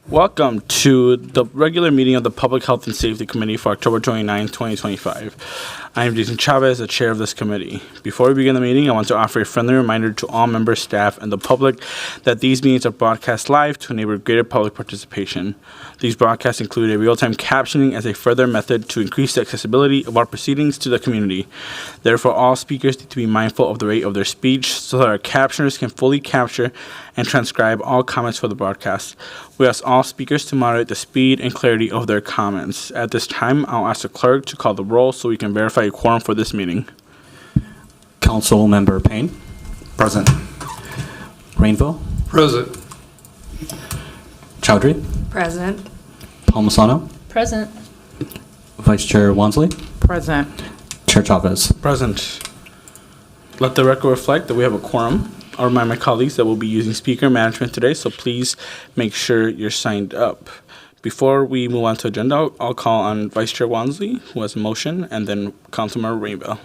Welcome to the regular meeting of the Public Health and Safety Committee for October 29, 2025. I am Jason Chavez, the chair of this committee. Before we begin the meeting, I want to offer a friendly reminder to all members, staff, and the public that these meetings are broadcast live to enable greater public participation. These broadcasts include a real-time captioning as a further method to increase the accessibility of our proceedings to the community. Therefore, all speakers need to be mindful of the rate of their speech so that our captioners can fully capture and transcribe all comments for the broadcast. We ask all speakers to moderate the speed and clarity of their comments. At this time, I'll ask the clerk to call the roll so we can verify a quorum for this meeting. Council Member Payne. Present. Rainville. Present. Chowdhury. Present. Palmisano. Present. Vice Chair Wansley. Present. Chair Chavez. Present. Let the record reflect that we have a quorum. I'll remind my colleagues that we'll be using speaker management today, so please make sure you're signed up. Before we move on to agenda, I'll call on Vice Chair Wansley, who has a motion, and then Councilmember Rainbow.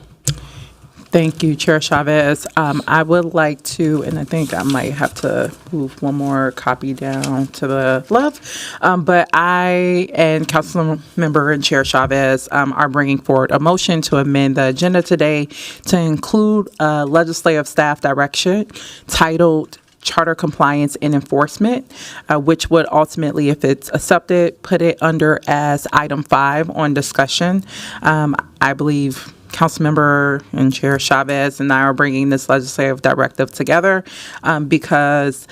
Thank you, Chair Chavez. I would like to, and I think I might have to move one more copy down to the left, but I and Councilmember and Chair Chavez are bringing forward a motion to amend the agenda today to include legislative staff direction titled Charter Compliance and Enforcement, which would ultimately, if it's accepted, put it under as item 5 on discussion. I believe Councilmember and Chair Chavez and I are bringing this legislative directive together because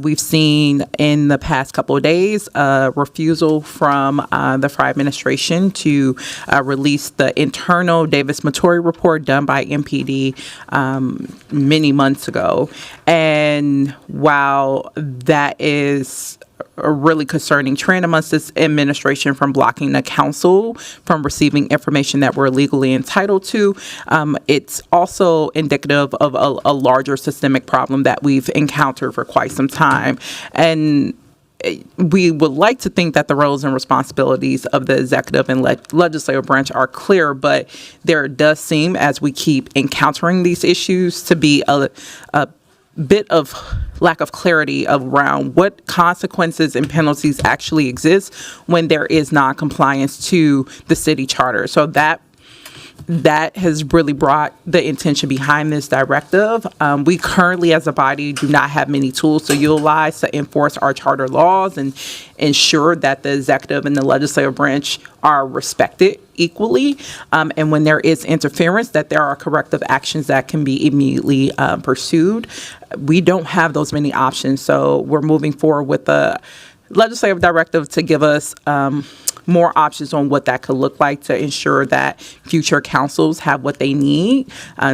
we've seen in the past couple of days a refusal from the Fry administration to release the internal Davis-Mattori report done by MPD many months ago. And while that is a really concerning trend amongst this administration from blocking the council from receiving information that we're legally entitled to, it's also indicative of a larger systemic problem that we've encountered for quite some time. And we would like to think that the roles and responsibilities of the executive and legislative branch are clear, but there does seem, as we keep encountering these issues, to be a bit of lack of clarity around what consequences and penalties actually exist when there is non-compliance to the city charter. So that has really brought the intention behind this directive. We currently, as a body, do not have many tools to utilize to enforce our charter laws and ensure that the executive and the legislative branch are respected equally. And when there is interference, that there are corrective actions that can be immediately pursued. We don't have those many options. So we're moving forward with the legislative directive to give us more options on what that could look like to ensure that future councils have what they need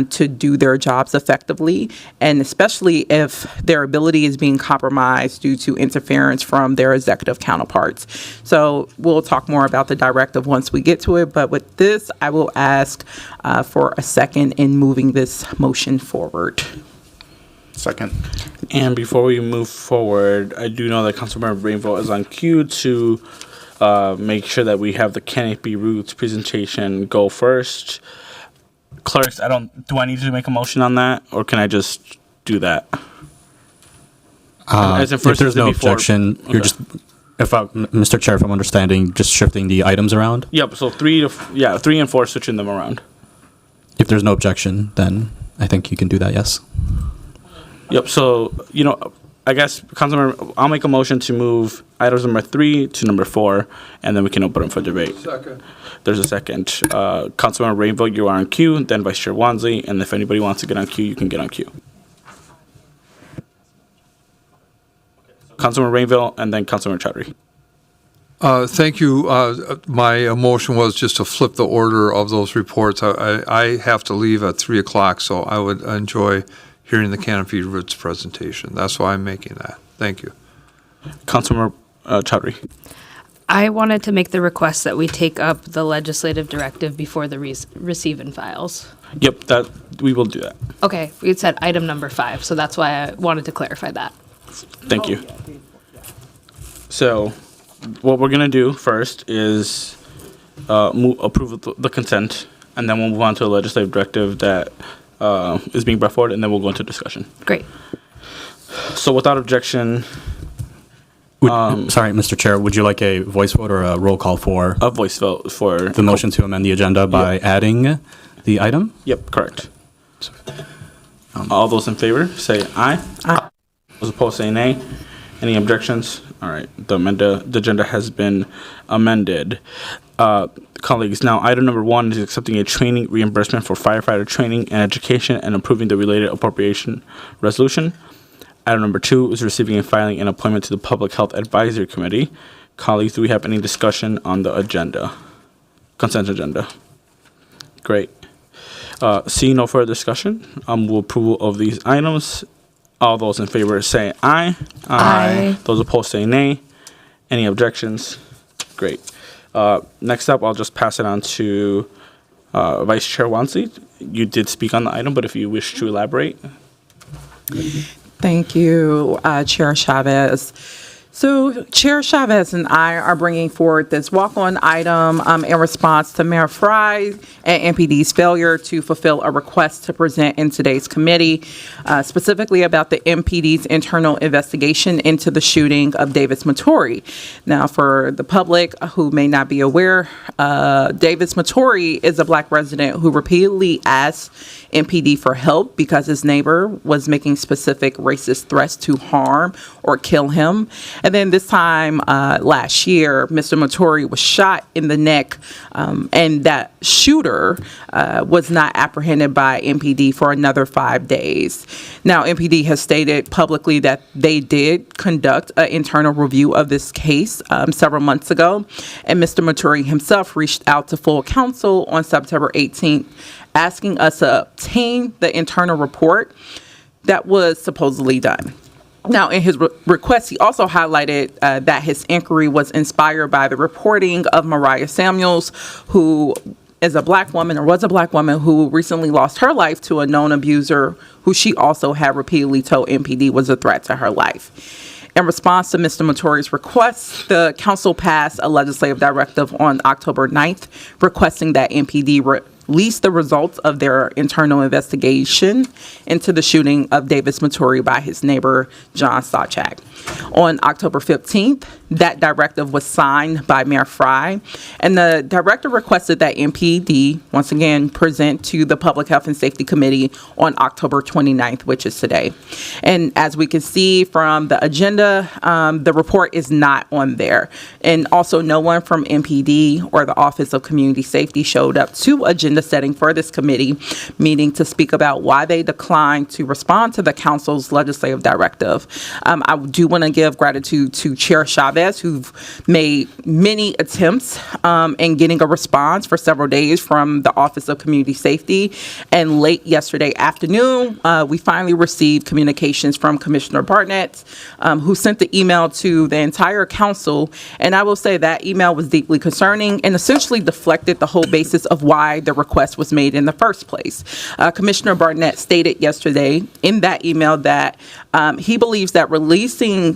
to do their jobs effectively, and especially if their ability is being compromised due to interference from their executive counterparts. So we'll talk more about the directive once we get to it, but with this, I will ask for a second in moving this motion forward. Second. And before we move forward, I do know that Councilmember Rainbow is on cue to make sure that we have the Canopy Roots presentation go first. Clerks, do I need to make a motion on that, or can I just do that? If there's no objection, okay. You're just, Mr. Chair, if I'm understanding, just shifting the items around? Yep, so 3 and 4, switching them around. If there's no objection, then I think you can do that, yes. Yep, so, I guess, Councilmember, I'll make a motion to move items number 3 to number 4, and then we can open them for debate. Second. There's a second. Councilmember Rainbow, you are on queue, then Vice Chair Wansley, and if anybody wants to get on queue, you can get on queue. Councilmember Rainville, and then Councilmember Chowdhury. Thank you. My motion was just to flip the order of those reports. I have to leave at 3 o'clock, so I would enjoy hearing the Canopy Roots presentation. That's why I'm making that. Thank you. Councilmember Chowdhury. I wanted to make the request that we take up the legislative directive before the receive and files. Yep, we will do that. Okay, it said item number 5, so that's why I wanted to clarify that. Thank you. So what we're going to do first is approve the consent, and then we'll move on to a legislative directive that is being brought forward, and then we'll go into discussion. Great. So without objection, Sorry, Mr. Chair, would you like a voice vote or a roll call for A voice vote for the motion to amend the agenda by adding the item? Yep, correct. All those in favor, say aye. Aye. Those opposed, say nay. Any objections? All right, the agenda has been amended. Colleagues, now item number 1 is accepting a training reimbursement for firefighter training and education and approving the related appropriation resolution. Item number 2 is receiving and filing an appointment to the Public Health Advisory Committee. Colleagues, do we have any discussion on the agenda? Consent agenda. Great. Seeing no further discussion, will approval of these items. All those in favor say aye. Aye. Those opposed say nay. Any objections? Great. Next up, I'll just pass it on to Vice Chair Wansley. You did speak on the item, but if you wish to elaborate. Thank you, Chair Chavez. So Chair Chavez and I are bringing forward this walk-on item in response to Mayor Fry and MPD's failure to fulfill a request to present in today's committee, specifically about the MPD's internal investigation into the shooting of Davis Mattori. Now, for the public who may not be aware, Davis Mattori is a Black resident who repeatedly asked MPD for help because his neighbor was making specific racist threats to harm or kill him. And then this time last year, Mr. Mattori was shot in the neck, and that shooter was not apprehended by MPD for another 5 days. Now, MPD has stated publicly that they did conduct an internal review of this case several months ago, and Mr. Mattori himself reached out to full counsel on September 18th, asking us to obtain the internal report that was supposedly done. Now, in his request, he also highlighted that his inquiry was inspired by the reporting of Mariah Samuels, who is a Black woman, or was a Black woman, who recently lost her life to a known abuser who she also had repeatedly told MPD was a threat to her life. In response to Mr. Mattori's request, the council passed a legislative directive on October 9th requesting that MPD release the results of their internal investigation into the shooting of Davis Mattori by his neighbor, John Sawchak. On October 15th, that directive was signed by Mayor Fry, and the director requested that MPD, once again, present to the Public Health and Safety Committee on October 29th, which is today. And as we can see from the agenda, the report is not on there. And also, no one from MPD or the Office of Community Safety showed up to agenda setting for this committee meeting to speak about why they declined to respond to the council's legislative directive. I do want to give gratitude to Chair Chavez, who've made many attempts in getting a response for several days from the Office of Community Safety. And late yesterday afternoon, we finally received communications from Commissioner Barnett, who sent the email to the entire council. And I will say that email was deeply concerning and essentially deflected the whole basis of why the request was made in the first place. Commissioner Barnett stated yesterday in that email that he believes that releasing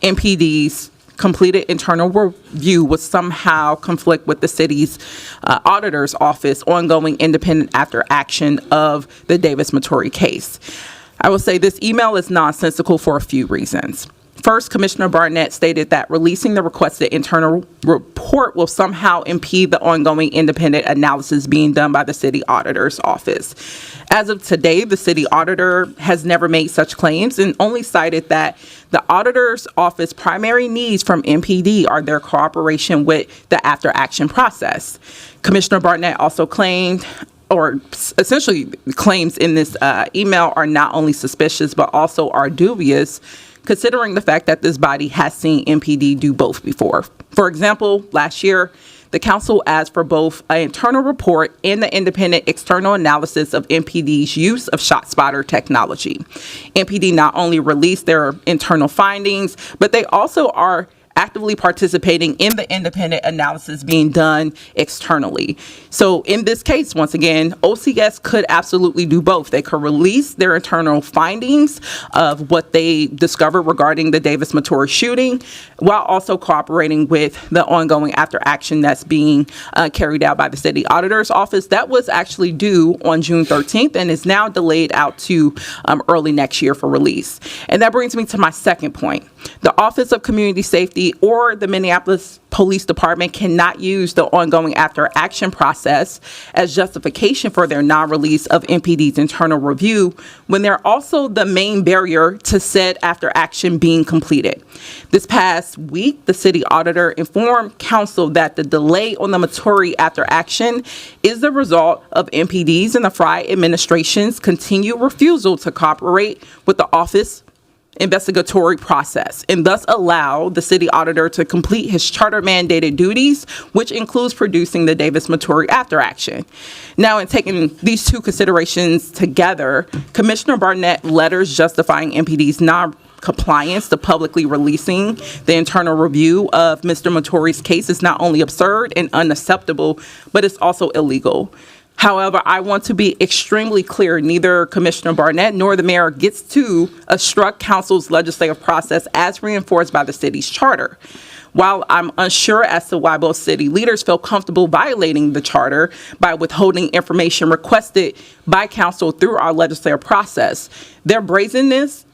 MPD's completed internal review would somehow conflict with the city's auditor's office ongoing independent after action of the Davis Mattori case. I will say this email is nonsensical for a few reasons. First, Commissioner Barnett stated that releasing the requested internal report will somehow impede the ongoing independent analysis being done by the city auditor's office. As of today, the city auditor has never made such claims and only cited that the auditor's office primary needs from MPD are their cooperation with the after action process. Commissioner Barnett also claimed, or essentially claims in this email, are not only suspicious but also are dubious, considering the fact that this body has seen MPD do both before. For example, last year, the council asked for both an internal report and the independent external analysis of MPD's use of ShotSpotter technology. MPD not only released their internal findings, but they also are actively participating in the independent analysis being done externally. So in this case, once again, OCS could absolutely do both. They could release their internal findings of what they discovered regarding the Davis Maturi shooting, while also cooperating with the ongoing after action that's being carried out by the city auditor's office. That was actually due on June 13th and is now delayed out to early next year for release. And that brings me to my second point. The Office of Community Safety or the Minneapolis Police Department cannot use the ongoing after action process as justification for their non-release of MPD's internal review when they're also the main barrier to said after action being completed. This past week, the city auditor informed council that the delay on the Maturi after action is the result of MPD's and the Fry administration's continued refusal to cooperate with the office investigatory process and thus allow the city auditor to complete his charter mandated duties, which includes producing the Davis Maturi after action. Now, in taking these two considerations together, Commissioner Barnett letters justifying MPD's non-compliance to publicly releasing the internal review of Mr. Maturi's case is not only absurd and unacceptable, but it's also illegal. However, I want to be extremely clear, neither Commissioner Barnett nor the mayor gets to obstruct council's legislative process as reinforced by the city's charter. While I'm unsure as to why both city leaders feel comfortable violating the charter by withholding information requested by council through our legislative process, their brazenness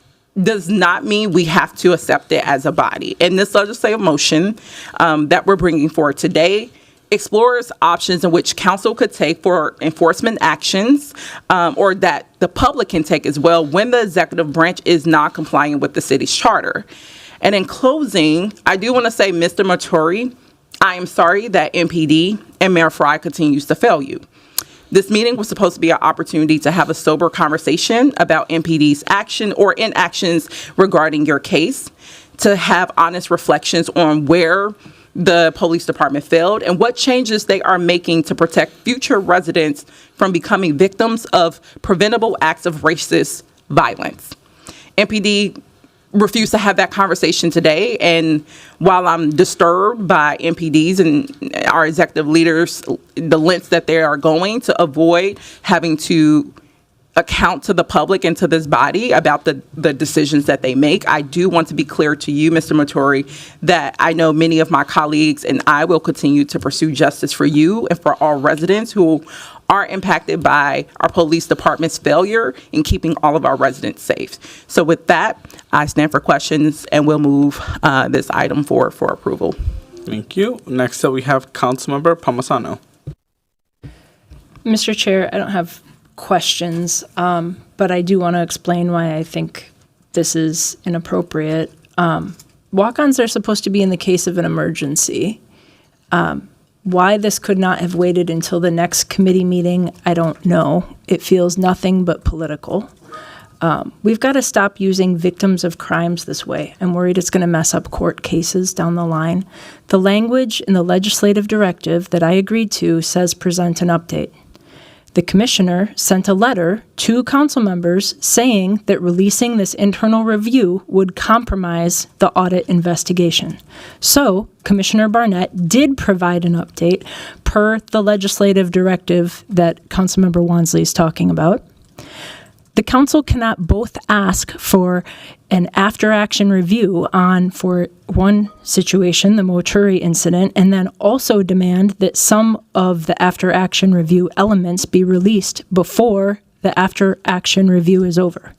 does not mean we have to accept it as a body. And this legislative motion that we're bringing forward today explores options in which council could take for enforcement actions or that the public can take as well when the executive branch is not complying with the city's charter. And in closing, I do want to say, Mr. Maturi, I am sorry that MPD and Mayor Fry continues to fail you. This meeting was supposed to be an opportunity to have a sober conversation about MPD's action or inactions regarding your case, to have honest reflections on where the police department failed and what changes they are making to protect future residents from becoming victims of preventable acts of racist violence. MPD refused to have that conversation today, and while I'm disturbed by MPD's and our executive leaders, the lengths that they are going to avoid having to account to the public and to this body about the decisions that they make, I do want to be clear to you, Mr. Maturi, that I know many of my colleagues and I will continue to pursue justice for you and for all residents who are impacted by our police department's failure in keeping all of our residents safe. So with that, I stand for questions and we'll move this item forward for approval. Thank you. Next up, we have Councilmember Palmisano. Mr. Chair, I don't have questions, but I do want to explain why I think this is inappropriate. Walk-ons are supposed to be in the case of an emergency. Why this could not have waited until the next committee meeting, I don't know. It feels nothing but political. We've got to stop using victims of crimes this way. I'm worried it's going to mess up court cases down the line. The language in the legislative directive that I agreed to says present an update. The commissioner sent a letter to council members saying that releasing this internal review would compromise the audit investigation. So Commissioner Barnett did provide an update per the legislative directive that Councilmember Wansley is talking about. The council cannot both ask for an after-action review on, for one situation, the Maturi incident, and then also demand that some of the after-action review elements be released before the after-action review is over.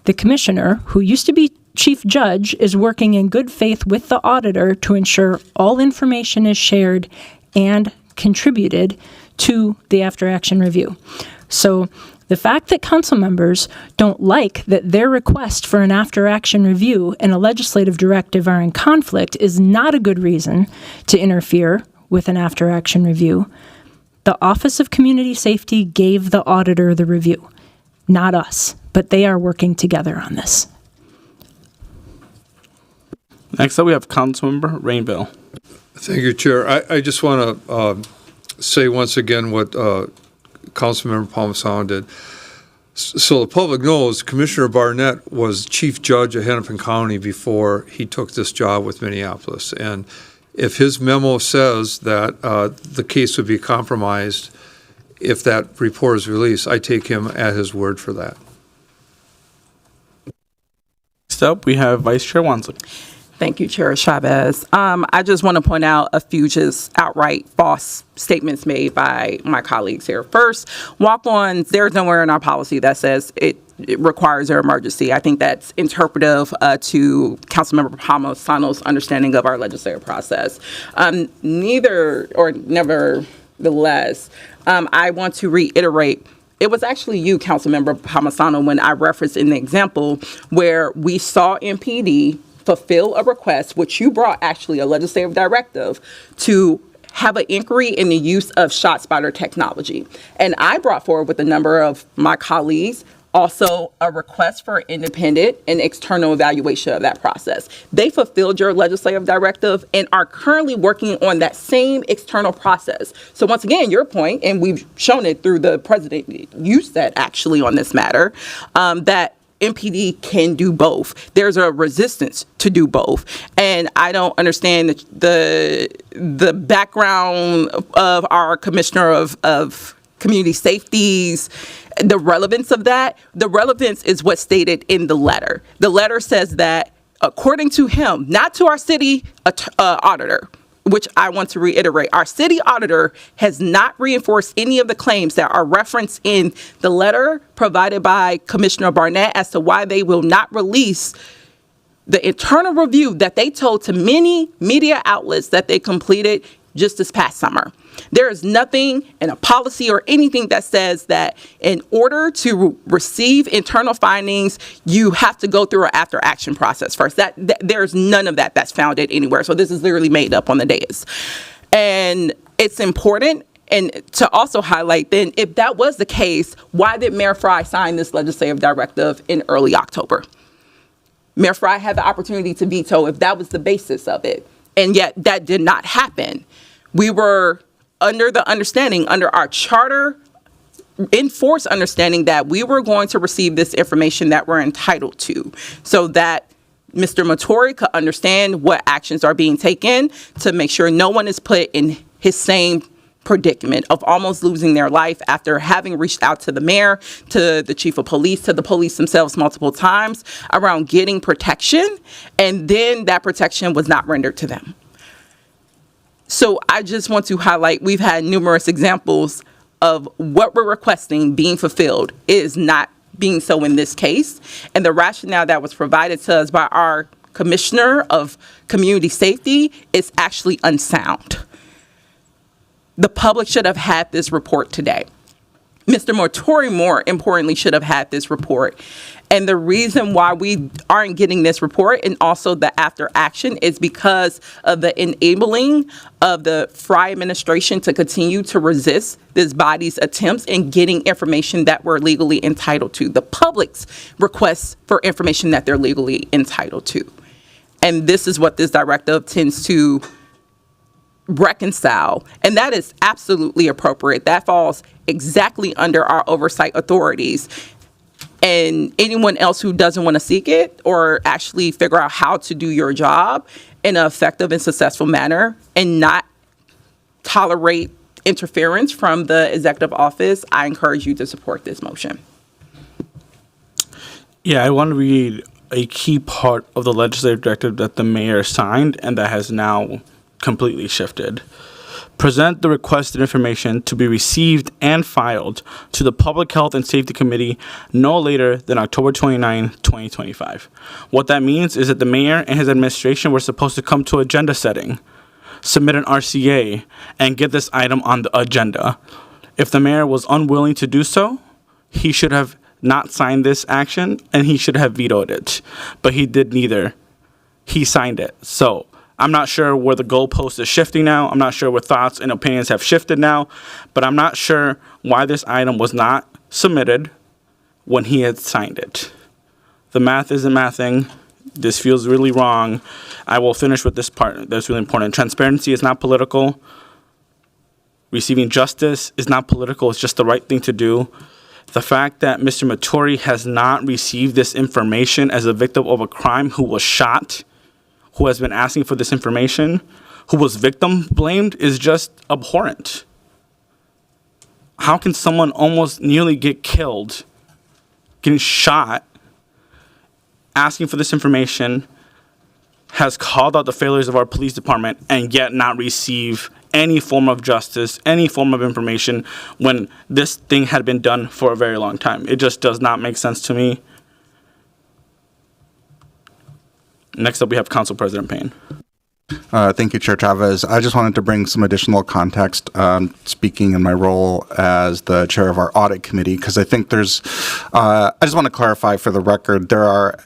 The commissioner, who used to be chief judge, is working in good faith with the auditor to ensure all information is shared and contributed to the after-action review. So the fact that council members don't like that their request for an after-action review and a legislative directive are in conflict is not a good reason to interfere with an after-action review. The Office of Community Safety gave the auditor the review, not us, but they are working together on this. Next up, we have Councilmember Rainville. Thank you, Chair. I just want to say once again what Councilmember Palmisano did. So the public knows Commissioner Barnett was chief judge of Hennepin County before he took this job with Minneapolis. And if his memo says that the case would be compromised if that report is released, I take him at his word for that. Next up, we have Vice Chair Wansley. Thank you, Chair Chavez. I just want to point out a few just outright false statements made by my colleagues here. First, walk-ons, there's nowhere in our policy that says it requires an emergency. I think that's interpretive to Councilmember Palmisano's understanding of our legislative process. Nevertheless, I want to reiterate it was actually you, Councilmember Palmisano, when I referenced in the example where we saw MPD fulfill a request, which you brought actually a legislative directive to have an inquiry in the use of ShotSpotter technology. And I brought forward with a number of my colleagues also a request for independent and external evaluation of that process. They fulfilled your legislative directive and are currently working on that same external process. So once again, your point, and we've shown it through the president you said actually on this matter, that MPD can do both. There's a resistance to do both. And I don't understand the background of our commissioner of community safeties, the relevance of that. The relevance is what's stated in the letter. The letter says that according to him, not to our city auditor, which I want to reiterate, our city auditor has not reinforced any of the claims that are referenced in the letter provided by Commissioner Barnett as to why they will not release the internal review that they told to many media outlets that they completed just this past summer. There is nothing in a policy or anything that says that in order to receive internal findings, you have to go through an after action process first. There's none of that that's founded anywhere. So this is literally made up on the dais. And it's important and to also highlight then, if that was the case, why did Mayor Fry sign this legislative directive in early October? Mayor Fry had the opportunity to veto if that was the basis of it. And yet that did not happen. We were under the understanding, under our charter, enforced understanding that we were going to receive this information that we're entitled to so that Mr. Matori could understand what actions are being taken to make sure no one is put in his same predicament of almost losing their life after having reached out to the mayor, to the chief of police, to the police themselves multiple times around getting protection, and then that protection was not rendered to them. So I just want to highlight, we've had numerous examples of what we're requesting being fulfilled. It is not being so in this case. And the rationale that was provided to us by our Commissioner of Community Safety is actually unsound. The public should have had this report today. Mr. Matori, more importantly, should have had this report. And the reason why we aren't getting this report and also the after action is because of the enabling of the Fry administration to continue to resist this body's attempts in getting information that we're legally entitled to, the public's requests for information that they're legally entitled to. And this is what this directive tends to reconcile, and that is absolutely appropriate. That falls exactly under our oversight authorities. And anyone else who doesn't want to seek it or actually figure out how to do your job in an effective and successful manner and not tolerate interference from the executive office, I encourage you to support this motion. Yeah, I want to read a key part of the legislative directive that the mayor signed and that has now completely shifted. Present the requested information to be received and filed to the Public Health and Safety Committee no later than October 29, 2025. What that means is that the mayor and his administration were supposed to come to agenda setting, submit an RCA, and get this item on the agenda. If the mayor was unwilling to do so, he should have not signed this action and he should have vetoed it. But he did neither. He signed it. So I'm not sure where the goalpost is shifting now. I'm not sure where thoughts and opinions have shifted now, but I'm not sure why this item was not submitted when he had signed it. The math isn't mathing. This feels really wrong. I will finish with this part that's really important. Transparency is not political. Receiving justice is not political. It's just the right thing to do. The fact that Mr. Maturi has not received this information as a victim of a crime, who was shot, who has been asking for this information, who was victim blamed, is just abhorrent. How can someone almost nearly get killed, getting shot, asking for this information, has called out the failures of our police department, and yet not receive any form of justice, any form of information, when this thing had been done for a very long time? It just does not make sense to me. Next up, we have Council President Payne. Thank you, Chair Chavez. I just wanted to bring some additional context, speaking in my role as the chair of our audit committee, because I think I just want to clarify for the record,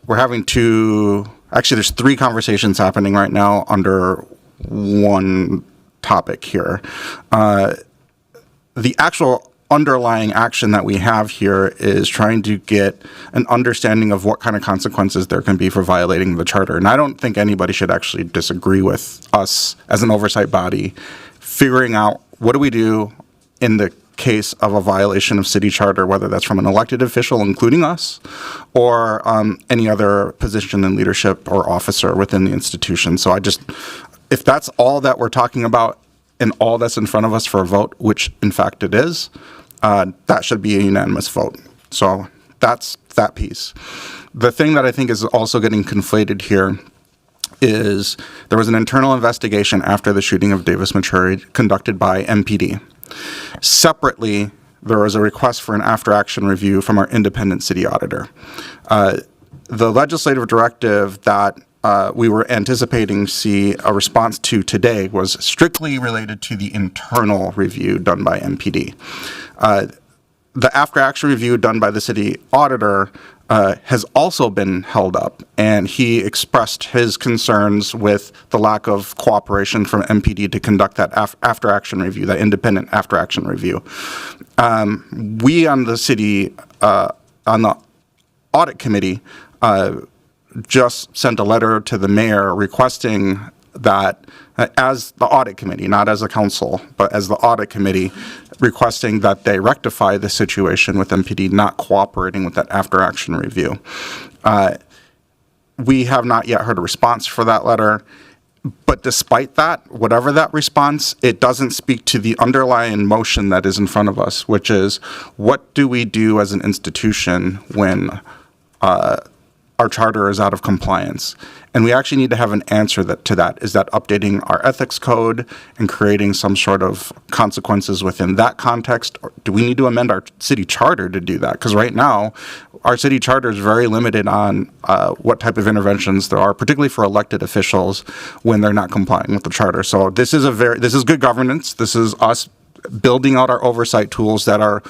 we're having there's 3 conversations happening right now under one topic here. The actual underlying action that we have here is trying to get an understanding of what kind of consequences there can be for violating the charter. And I don't think anybody should actually disagree with us as an oversight body figuring out what do we do in the case of a violation of city charter, whether that's from an elected official, including us, or any other position in leadership or officer within the institution. So if that's all that we're talking about and all that's in front of us for a vote, which in fact it is, that should be a unanimous vote. So that's that piece. The thing that I think is also getting conflated here is there was an internal investigation after the shooting of Davis Maturi conducted by MPD. Separately, there was a request for an after-action review from our independent city auditor. The legislative directive that we were anticipating see a response to today was strictly related to the internal review done by MPD. The after-action review done by the city auditor has also been held up, and he expressed his concerns with the lack of cooperation from MPD to conduct that after-action review, that independent after-action review. We on the city, on the audit committee, just sent a letter to the mayor requesting that, as the audit committee, not as a council, but as the audit committee, requesting that they rectify the situation with MPD not cooperating with that after-action review. We have not yet heard a response for that letter, but despite that, whatever that response, it doesn't speak to the underlying motion that is in front of us, which is, what do we do as an institution when our charter is out of compliance? And we actually need to have an answer to that. Is that updating our ethics code and creating some sort of consequences within that context? Or do we need to amend our city charter to do that? Because right now, our city charter is very limited on what type of interventions there are, particularly for elected officials when they're not complying with the charter. So this is good governance. This is us building out our oversight tools that are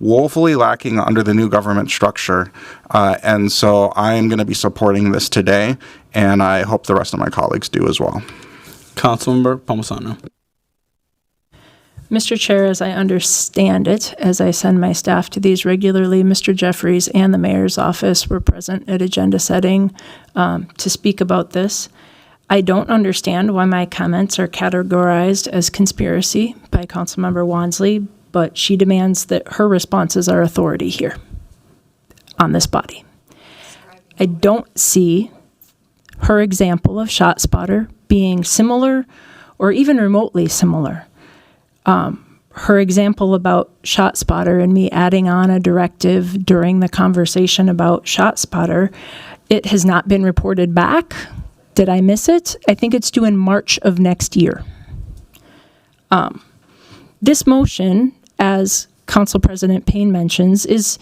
woefully lacking under the new government structure. And so I am going to be supporting this today, and I hope the rest of my colleagues do as well. Councilmember Palmisano. Mr. Chair, as I understand it, as I send my staff to these regularly, Mr. Jeffries and the mayor's office were present at agenda setting to speak about this. I don't understand why my comments are categorized as conspiracy by Councilmember Wansley, but she demands that her responses are authority here on this body. I don't see her example of ShotSpotter being similar or even remotely similar. Her example about ShotSpotter and me adding on a directive during the conversation about ShotSpotter, it has not been reported back. Did I miss it? I think it's due in March of next year. This motion, as Council President Payne mentions, is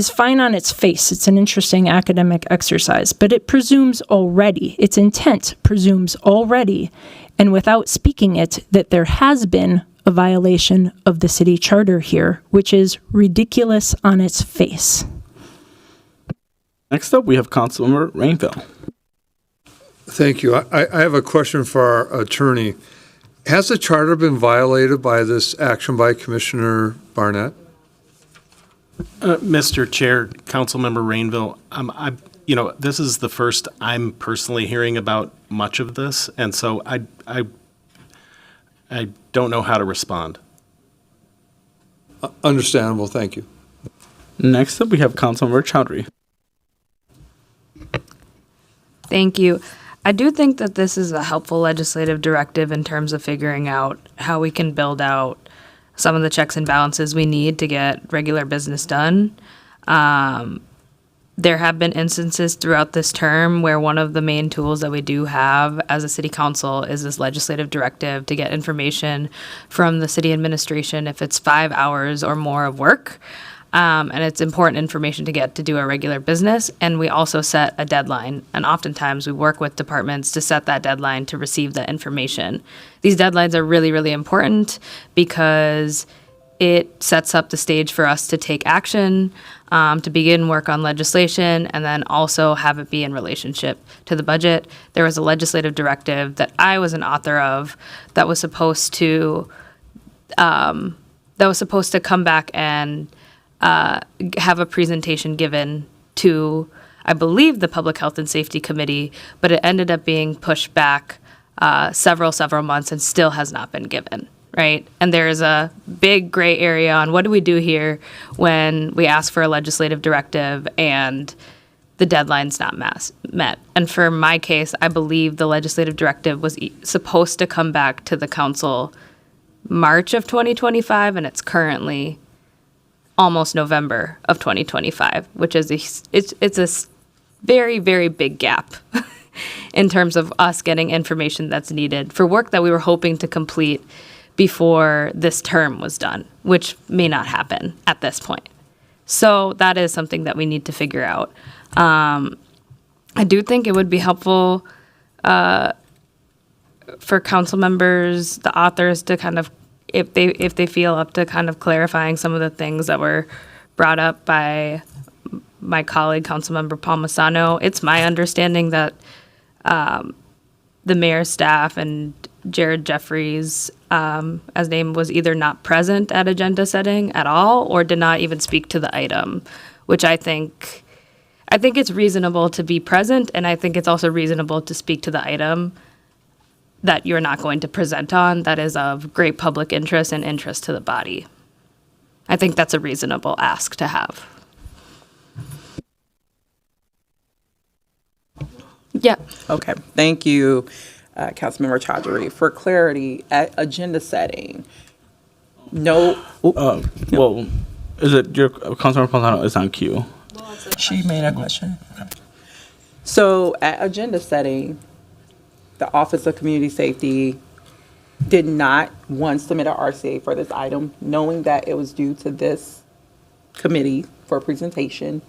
fine on its face. It's an interesting academic exercise, but it presumes already, its intent presumes already, and without speaking it, that there has been a violation of the city charter here, which is ridiculous on its face. Next up, we have Councilmember Rainville. Thank you. I have a question for our attorney. Has the charter been violated by this action by Commissioner Barnett? Mr. Chair, Councilmember Rainville, this is the first I'm personally hearing about much of this, and so I don't know how to respond. Understandable. Thank you. Next up, we have Councilmember Chowdhury. Thank you. I do think that this is a helpful legislative directive in terms of figuring out how we can build out some of the checks and balances we need to get regular business done. There have been instances throughout this term where one of the main tools that we do have as a city council is this legislative directive to get information from the city administration if it's 5 hours or more of work. And it's important information to get to do our regular business. And we also set a deadline. And oftentimes we work with departments to set that deadline to receive that information. These deadlines are really, really important because it sets up the stage for us to take action, to begin work on legislation, and then also have it be in relationship to the budget. There was a legislative directive that I was an author of that was supposed to come back and have a presentation given to, I believe, the Public Health and Safety Committee, but it ended up being pushed back several months and still has not been given, right? And there is a big gray area on what do we do here when we ask for a legislative directive and the deadline's not met. And for my case, I believe the legislative directive was supposed to come back to the council March of 2025, and it's currently almost November of 2025, which is it's a very, very big gap in terms of us getting information that's needed for work that we were hoping to complete before this term was done, which may not happen at this point. So that is something that we need to figure out. I do think it would be helpful for council members, the authors, to kind of, if they feel up to kind of clarifying some of the things that were brought up by my colleague, Councilmember Palmisano. It's my understanding that the mayor's staff and Jared Jeffries, as name, was either not present at agenda setting at all or did not even speak to the item, which I think it's reasonable to be present, and I think it's also reasonable to speak to the item that you're not going to present on that is of great public interest and interest to the body. I think that's a reasonable ask to have. Yeah. Okay, thank you, Councilmember Chowdhury. For clarity, at agenda setting, no. Well, is it your Councilmember Palmisano is on cue? She made a question. So at agenda setting, the Office of Community Safety did not once submit an RCA for this item, knowing that it was due to this committee for presentation,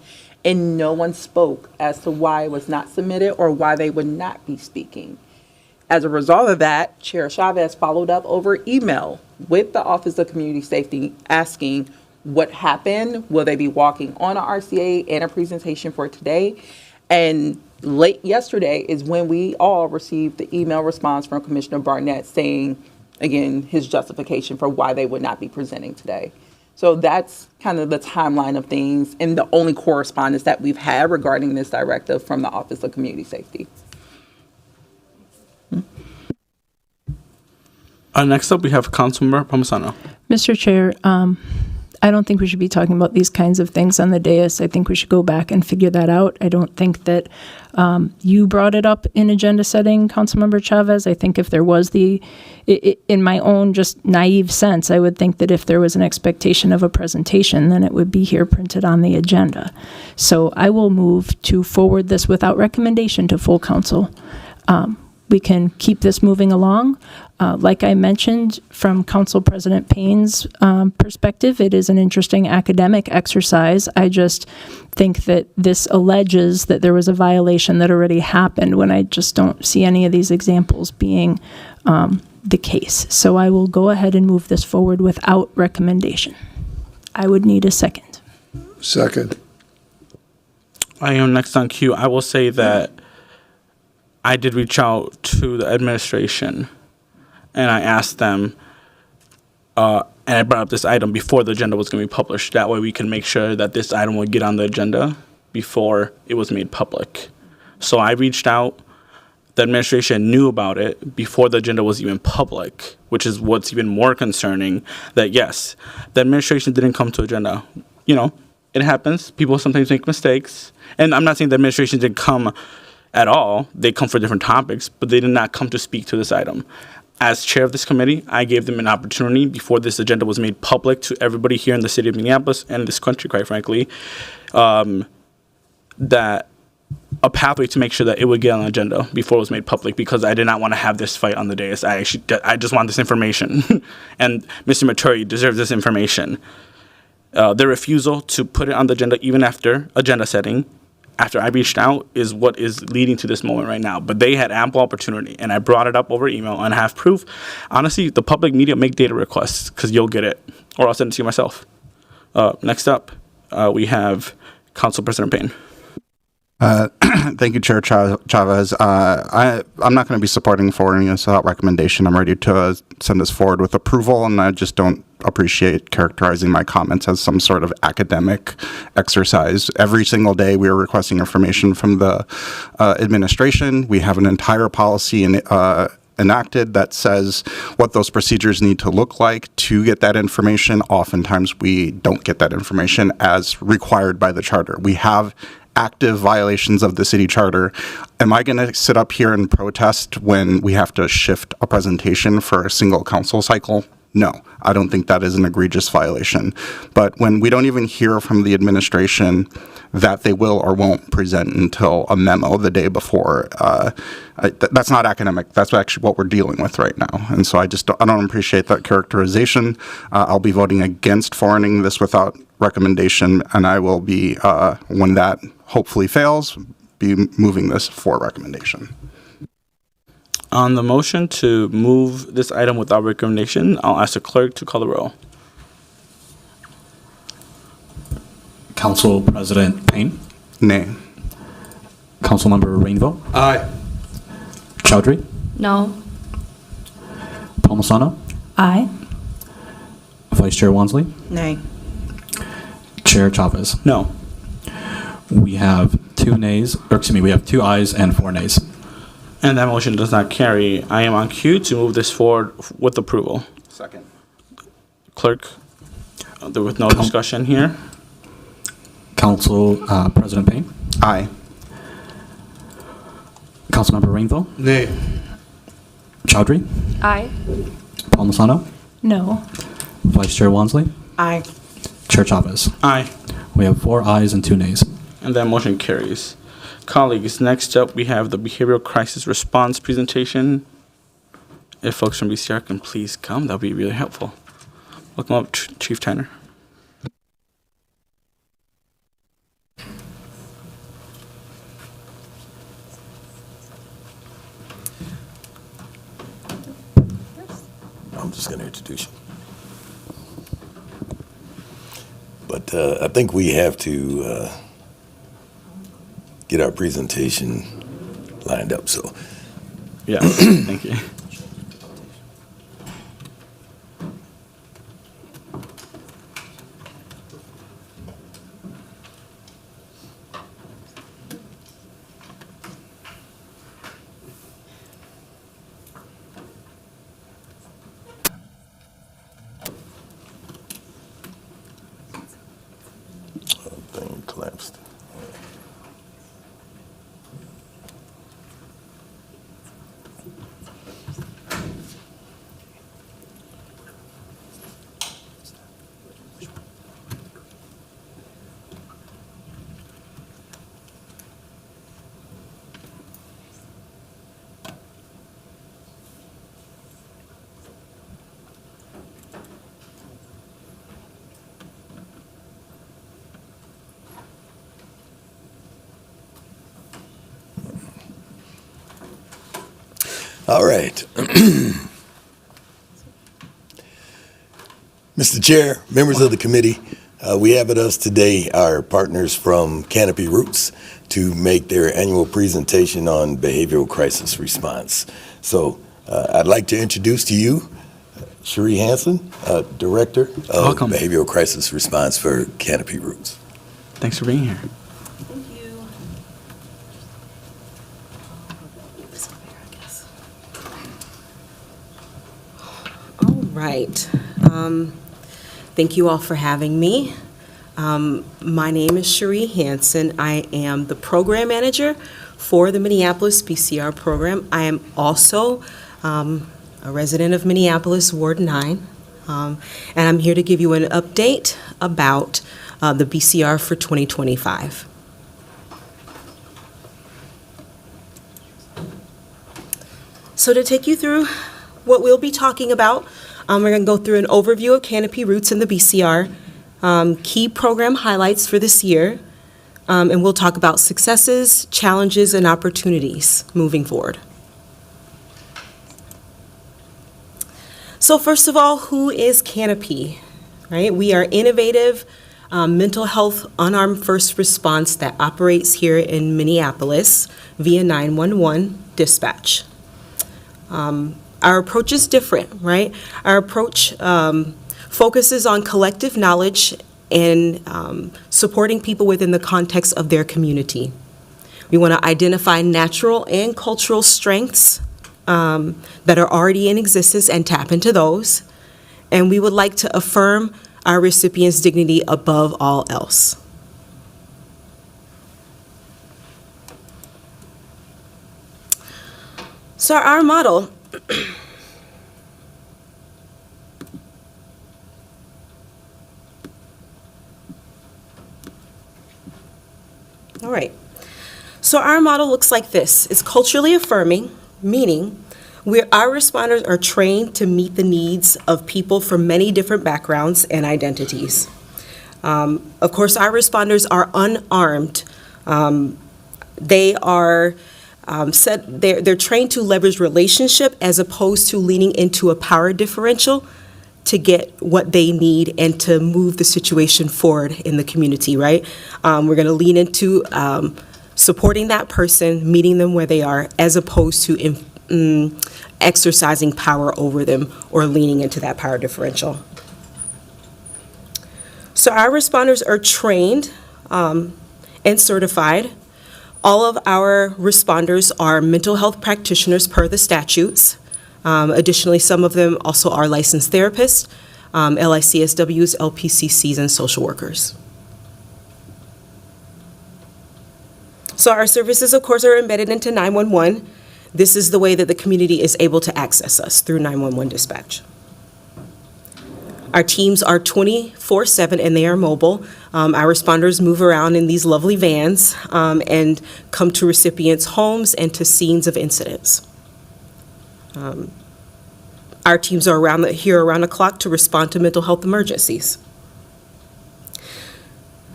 and no one spoke as to why it was not submitted or why they would not be speaking. As a result of that, Chair Chavez followed up over email with the Office of Community Safety asking what happened, will they be walking on an RCA and a presentation for today? And late yesterday is when we all received the email response from Commissioner Barnett saying, again, his justification for why they would not be presenting today. So that's kind of the timeline of things and the only correspondence that we've had regarding this directive from the Office of Community Safety. Next up, we have Councilmember Palmisano. Mr. Chair, I don't think we should be talking about these kinds of things on the dais. I think we should go back and figure that out. I don't think that you brought it up in agenda setting, Councilmember Chavez. I think if there was in my own just naive sense, I would think that if there was an expectation of a presentation, then it would be here printed on the agenda. So I will move to forward this without recommendation to full council. We can keep this moving along. Like I mentioned, from Council President Payne's perspective, it is an interesting academic exercise. I just think that this alleges that there was a violation that already happened when I just don't see any of these examples being the case. So I will go ahead and move this forward without recommendation. I would need a second. Second. I am next on cue. I will say that I did reach out to the administration and I asked them, and I brought up this item before the agenda was going to be published. That way we can make sure that this item would get on the agenda before it was made public. So I reached out. The administration knew about it before the agenda was even public, which is what's even more concerning, that yes, the administration didn't come to agenda. You know, It happens. People sometimes make mistakes. And I'm not saying the administration didn't come at all. They come for different topics, but they did not come to speak to this item. As chair of this committee, I gave them an opportunity before this agenda was made public to everybody here in the city of Minneapolis and this country, quite frankly, that a pathway to make sure that it would get on the agenda before it was made public, because I did not want to have this fight on the dais. I just want this information. And Mr. Maturi deserves this information. Their refusal to put it on the agenda even after agenda setting, after I reached out, is what is leading to this moment right now. But they had ample opportunity, and I brought it up over email and have proof. Honestly, the public media make data requests because you'll get it, or I'll send it to you myself. Next up, we have Council President Payne. Thank you, Chair Chavez. I'm not going to be supporting forwarding this without recommendation. I'm ready to send this forward with approval, and I just don't appreciate characterizing my comments as some sort of academic exercise. Every single day we are requesting information from the administration. We have an entire policy enacted that says what those procedures need to look like to get that information. Oftentimes we don't get that information as required by the charter. We have active violations of the city charter. Am I going to sit up here and protest when we have to shift a presentation for a single council cycle? No, I don't think that is an egregious violation. But when we don't even hear from the administration that they will or won't present until a memo the day before, that's not academic. That's actually what we're dealing with right now. And so I don't appreciate that characterization. I'll be voting against forwarding this without recommendation, and I will be, when that hopefully fails, be moving this for recommendation. On the motion to move this item without recommendation, I'll ask the clerk to call the roll. Council President Payne. Nay. Councilmember Rainville. Aye. Chowdhury. No. Palmisano. Aye. Vice Chair Wansley. Nay. Chair Chavez. No. We have we have 2 ayes and 4 nays. And that motion does not carry. I am on cue to move this forward with approval. Second. Clerk, there was no discussion here. Council President Payne. Aye. Councilmember Rainville. Nay. Chowdhury. Aye. Palmisano. No. Vice Chair Wansley. Aye. Chair Chavez. Aye. We have 4 ayes and 2 nays. And that motion carries. Colleagues, next up we have the behavioral crisis response presentation. If folks from BCR can please come, that would be really helpful. Welcome up, Chief Tanner. I'm just going to introduce you. But I think we have to get our presentation lined up. So, Yeah, thank you. thing collapsed. All right. Mr. Chair, members of the committee, we have with us today our partners from Canopy Roots to make their annual presentation on behavioral crisis response. So I'd like to introduce to you Cherie Hansen, Director of Welcome. Behavioral Crisis Response for Canopy Roots. Thanks for being here. All right. Thank you all for having me. My name is Cherie Hansen. I am the program manager for the Minneapolis BCR program. I am also a resident of Minneapolis, Ward 9, and I'm here to give you an update about the BCR for 2025. So to take you through what we'll be talking about, we're going to go through an overview of Canopy Roots and the BCR, key program highlights for this year, and we'll talk about successes, challenges, and opportunities moving forward. So first of all, who is Canopy? Right? We are innovative mental health unarmed first response that operates here in Minneapolis via 911 dispatch. Our approach is different, right? Our approach focuses on collective knowledge and supporting people within the context of their community. We want to identify natural and cultural strengths that are already in existence and tap into those. And we would like to affirm our recipients' dignity above all else. So our model all right. So our model looks like this. It's culturally affirming, meaning our responders are trained to meet the needs of people from many different backgrounds and identities. Of course, our responders are unarmed. They are they're trained to leverage relationship as opposed to leaning into a power differential to get what they need and to move the situation forward in the community, right? We're going to lean into supporting that person, meeting them where they are, as opposed to exercising power over them or leaning into that power differential. So our responders are trained and certified. All of our responders are mental health practitioners per the statutes. Additionally, some of them also are licensed therapists, LICSWs, LPCCs, and social workers. So our services, of course, are embedded into 911. This is the way that the community is able to access us, through 911 dispatch. Our teams are 24/7 and they are mobile. Our responders move around in these lovely vans and come to recipients' homes and to scenes of incidents. Our teams are here around the clock to respond to mental health emergencies.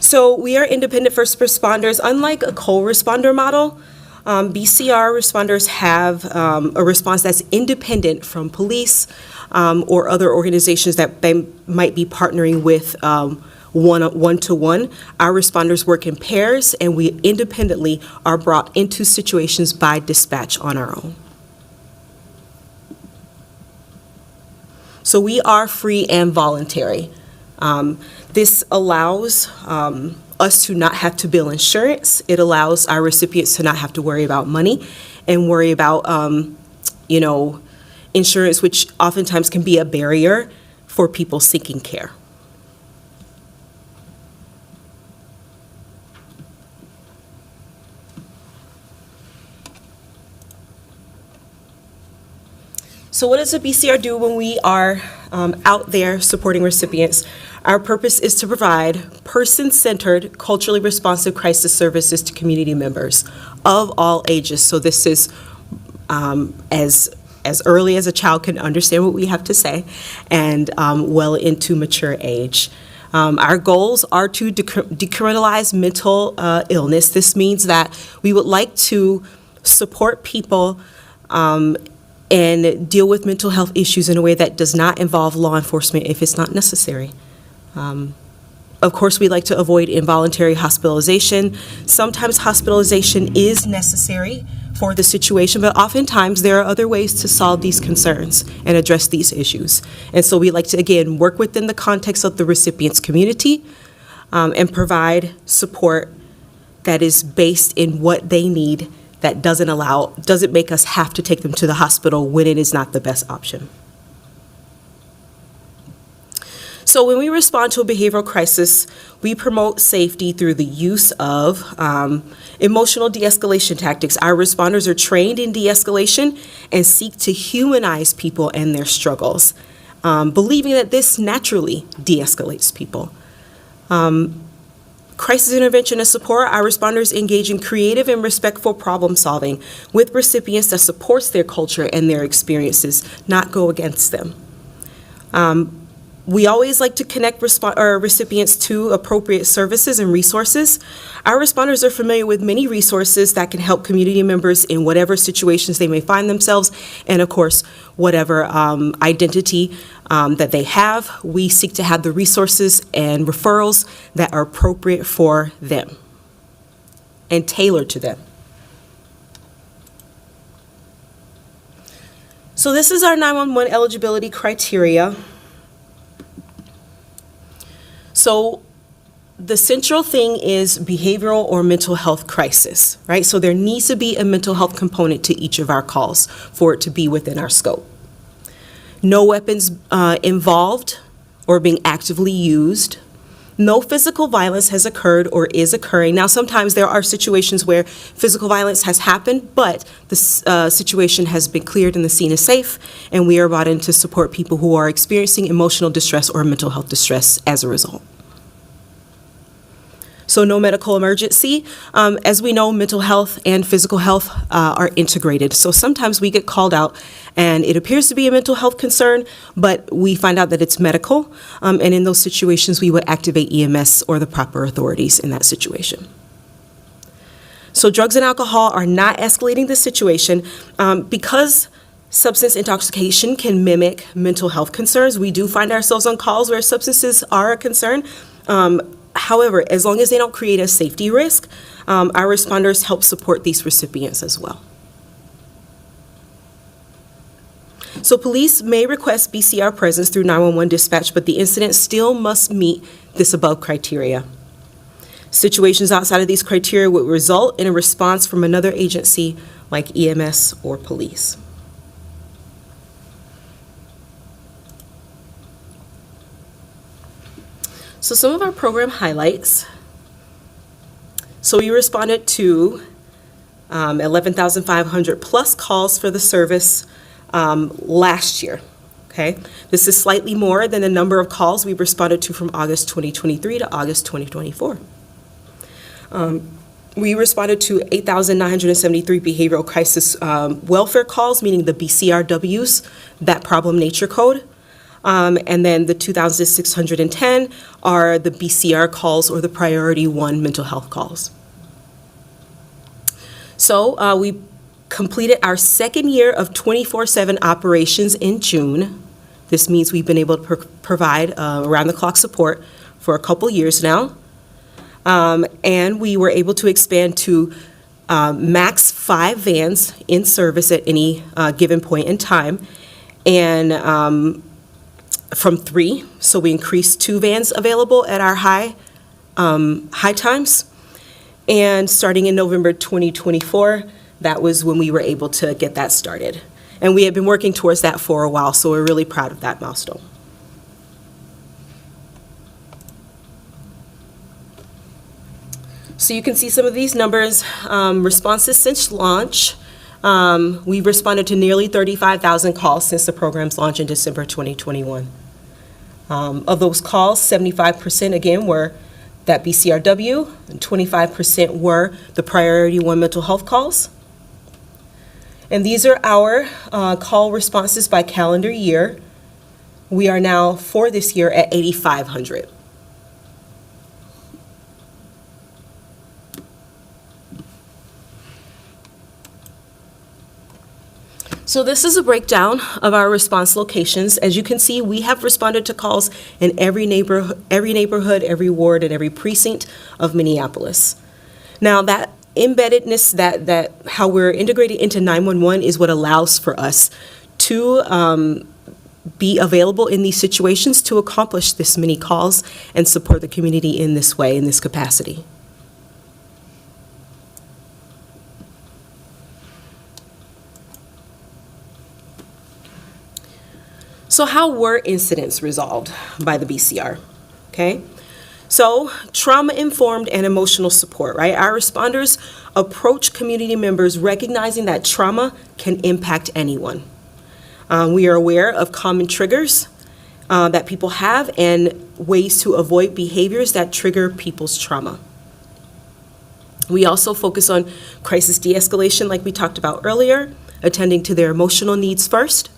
So we are independent first responders. Unlike a co-responder model, BCR responders have a response that's independent from police or other organizations that they might be partnering with one-to-one. Our responders work in pairs, and we independently are brought into situations by dispatch on our own. So we are free and voluntary. This allows us to not have to bill insurance. It allows our recipients to not have to worry about money and worry about, insurance, which oftentimes can be a barrier for people seeking care. So what does a BCR do when we are out there supporting recipients? Our purpose is to provide person-centered, culturally responsive crisis services to community members of all ages. So this is as early as a child can understand what we have to say and well into mature age. Our goals are to decriminalize mental illness. This means that we would like to support people and deal with mental health issues in a way that does not involve law enforcement if it's not necessary. Of course, we like to avoid involuntary hospitalization. Sometimes hospitalization is necessary for the situation, but oftentimes there are other ways to solve these concerns and address these issues. And so we like to, again, work within the context of the recipient's community and provide support that is based in what they need, that doesn't make us have to take them to the hospital when it is not the best option. So when we respond to a behavioral crisis, we promote safety through the use of emotional de-escalation tactics. Our responders are trained in de-escalation and seek to humanize people and their struggles, believing that this naturally de-escalates people. Crisis intervention and support, our responders engage in creative and respectful problem solving with recipients that supports their culture and their experiences, not go against them. We always like to connect recipients to appropriate services and resources. Our responders are familiar with many resources that can help community members in whatever situations they may find themselves, and of course, whatever identity that they have. We seek to have the resources and referrals that are appropriate for them and tailored to them. So this is our 911 eligibility criteria. So the central thing is behavioral or mental health crisis, right? So there needs to be a mental health component to each of our calls for it to be within our scope. No weapons involved or being actively used. No physical violence has occurred or is occurring. Now, sometimes there are situations where physical violence has happened, but the situation has been cleared and the scene is safe, and we are brought in to support people who are experiencing emotional distress or mental health distress as a result. So no medical emergency. As we know, mental health and physical health are integrated. So sometimes we get called out and it appears to be a mental health concern, but we find out that it's medical. And in those situations, we would activate EMS or the proper authorities in that situation. So drugs and alcohol are not escalating the situation because substance intoxication can mimic mental health concerns. We do find ourselves on calls where substances are a concern. However, as long as they don't create a safety risk, our responders help support these recipients as well. So police may request BCR presence through 911 dispatch, but the incident still must meet this above criteria. Situations outside of these criteria would result in a response from another agency like EMS or police. So some of our program highlights. So we responded to 11,500 plus calls for the service last year, okay? This is slightly more than the number of calls we responded to from August 2023 to August 2024. We responded to 8,973 behavioral crisis welfare calls, meaning the BCRWs, that problem nature code. And then the 2,610 are the BCR calls or the priority 1 mental health calls. So we completed our second year of 24/7 operations in June. This means we've been able to provide around-the-clock support for a couple years now. And we were able to expand to max 5 vans in service at any given point in time. And from 3, so we increased 2 vans available at our high times. And starting in November 2024, that was when we were able to get that started. And we had been working towards that for a while, so we're really proud of that milestone. So you can see some of these numbers, responses since launch. We've responded to nearly 35,000 calls since the program's launch in December 2021. Of those calls, 75% again were that BCRW, and 25% were the priority 1 mental health calls. And these are our call responses by calendar year. We are now, for this year, at 8,500. So this is a breakdown of our response locations. As you can see, we have responded to calls in every neighborhood, every ward, and every precinct of Minneapolis. Now that embeddedness, that how we're integrated into 911 is what allows for us to be available in these situations to accomplish this many calls and support the community in this way, in this capacity. So how were incidents resolved by the BCR? Okay. So trauma-informed and emotional support, right? Our responders approach community members recognizing that trauma can impact anyone. We are aware of common triggers that people have and ways to avoid behaviors that trigger people's trauma. We also focus on crisis de-escalation like we talked about earlier, attending to their emotional needs first.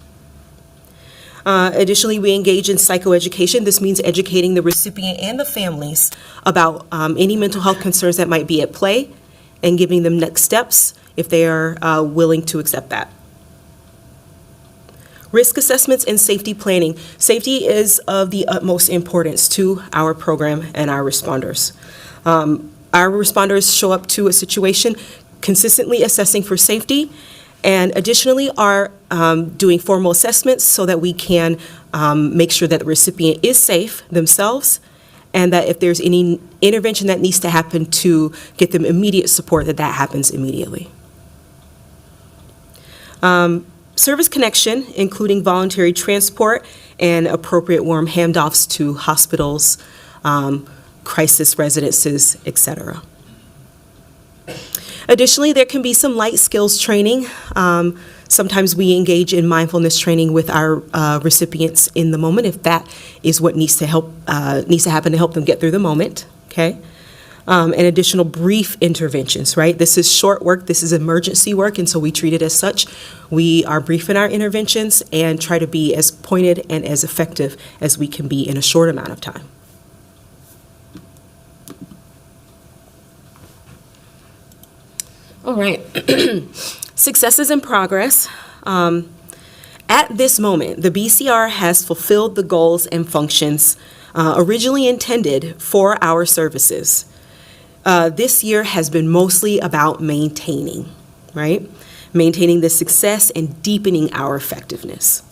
Additionally, we engage in psychoeducation. This means educating the recipient and the families about any mental health concerns that might be at play and giving them next steps if they are willing to accept that. Risk assessments and safety planning. Safety is of the utmost importance to our program and our responders. Our responders show up to a situation consistently assessing for safety, and additionally are doing formal assessments so that we can make sure that the recipient is safe themselves, and that if there's any intervention that needs to happen to get them immediate support, that happens immediately. Service connection, including voluntary transport and appropriate warm handoffs to hospitals, crisis residences, etc. Additionally, there can be some light skills training. Sometimes we engage in mindfulness training with our recipients in the moment, if that is what needs to happen to help them get through the moment. Okay. And additional brief interventions, right? This is short work, this is emergency work, and so we treat it as such. We are brief in our interventions and try to be as pointed and as effective as we can be in a short amount of time. All right, successes and progress. At this moment, the BCR has fulfilled the goals and functions originally intended for our services. This year has been mostly about maintaining, right? Maintaining the success and deepening our effectiveness.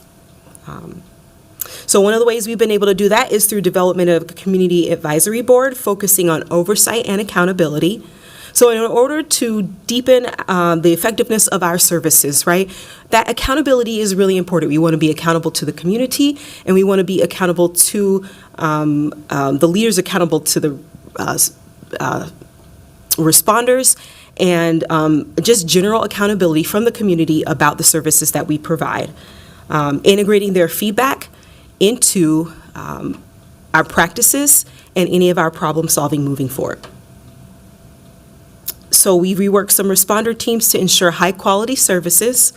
So one of the ways we've been able to do that is through development of a community advisory board focusing on oversight and accountability. So in order to deepen the effectiveness of our services, right, that accountability is really important. We want to be accountable to the community, and we want to be accountable to the leaders, accountable to the responders, and just general accountability from the community about the services that we provide. Integrating their feedback into our practices and any of our problem solving moving forward. So we've reworked some responder teams to ensure high quality services,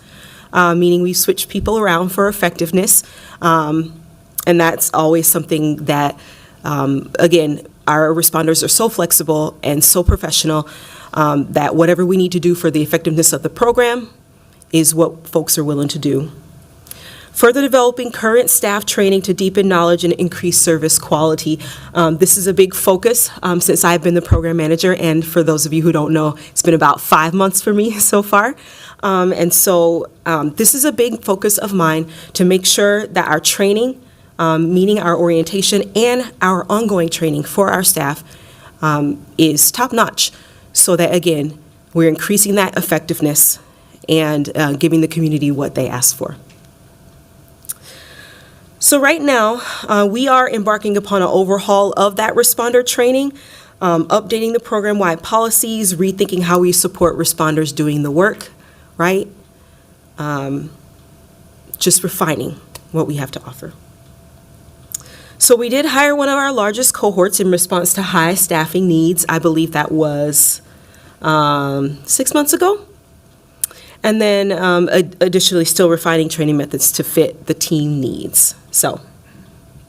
meaning we've switched people around for effectiveness. And that's always something that, again, our responders are so flexible and so professional that whatever we need to do for the effectiveness of the program is what folks are willing to do. Further developing current staff training to deepen knowledge and increase service quality. This is a big focus since I've been the program manager, and for those of you who don't know, it's been about 5 months for me so far. And so this is a big focus of mine to make sure that our training, meaning our orientation and our ongoing training for our staff is top-notch, so that, again, we're increasing that effectiveness and giving the community what they ask for. So right now, we are embarking upon an overhaul of that responder training, updating the program-wide policies, rethinking how we support responders doing the work, right? Just refining what we have to offer. So we did hire one of our largest cohorts in response to high staffing needs. I believe that was 6 months ago. And then additionally, still refining training methods to fit the team needs. So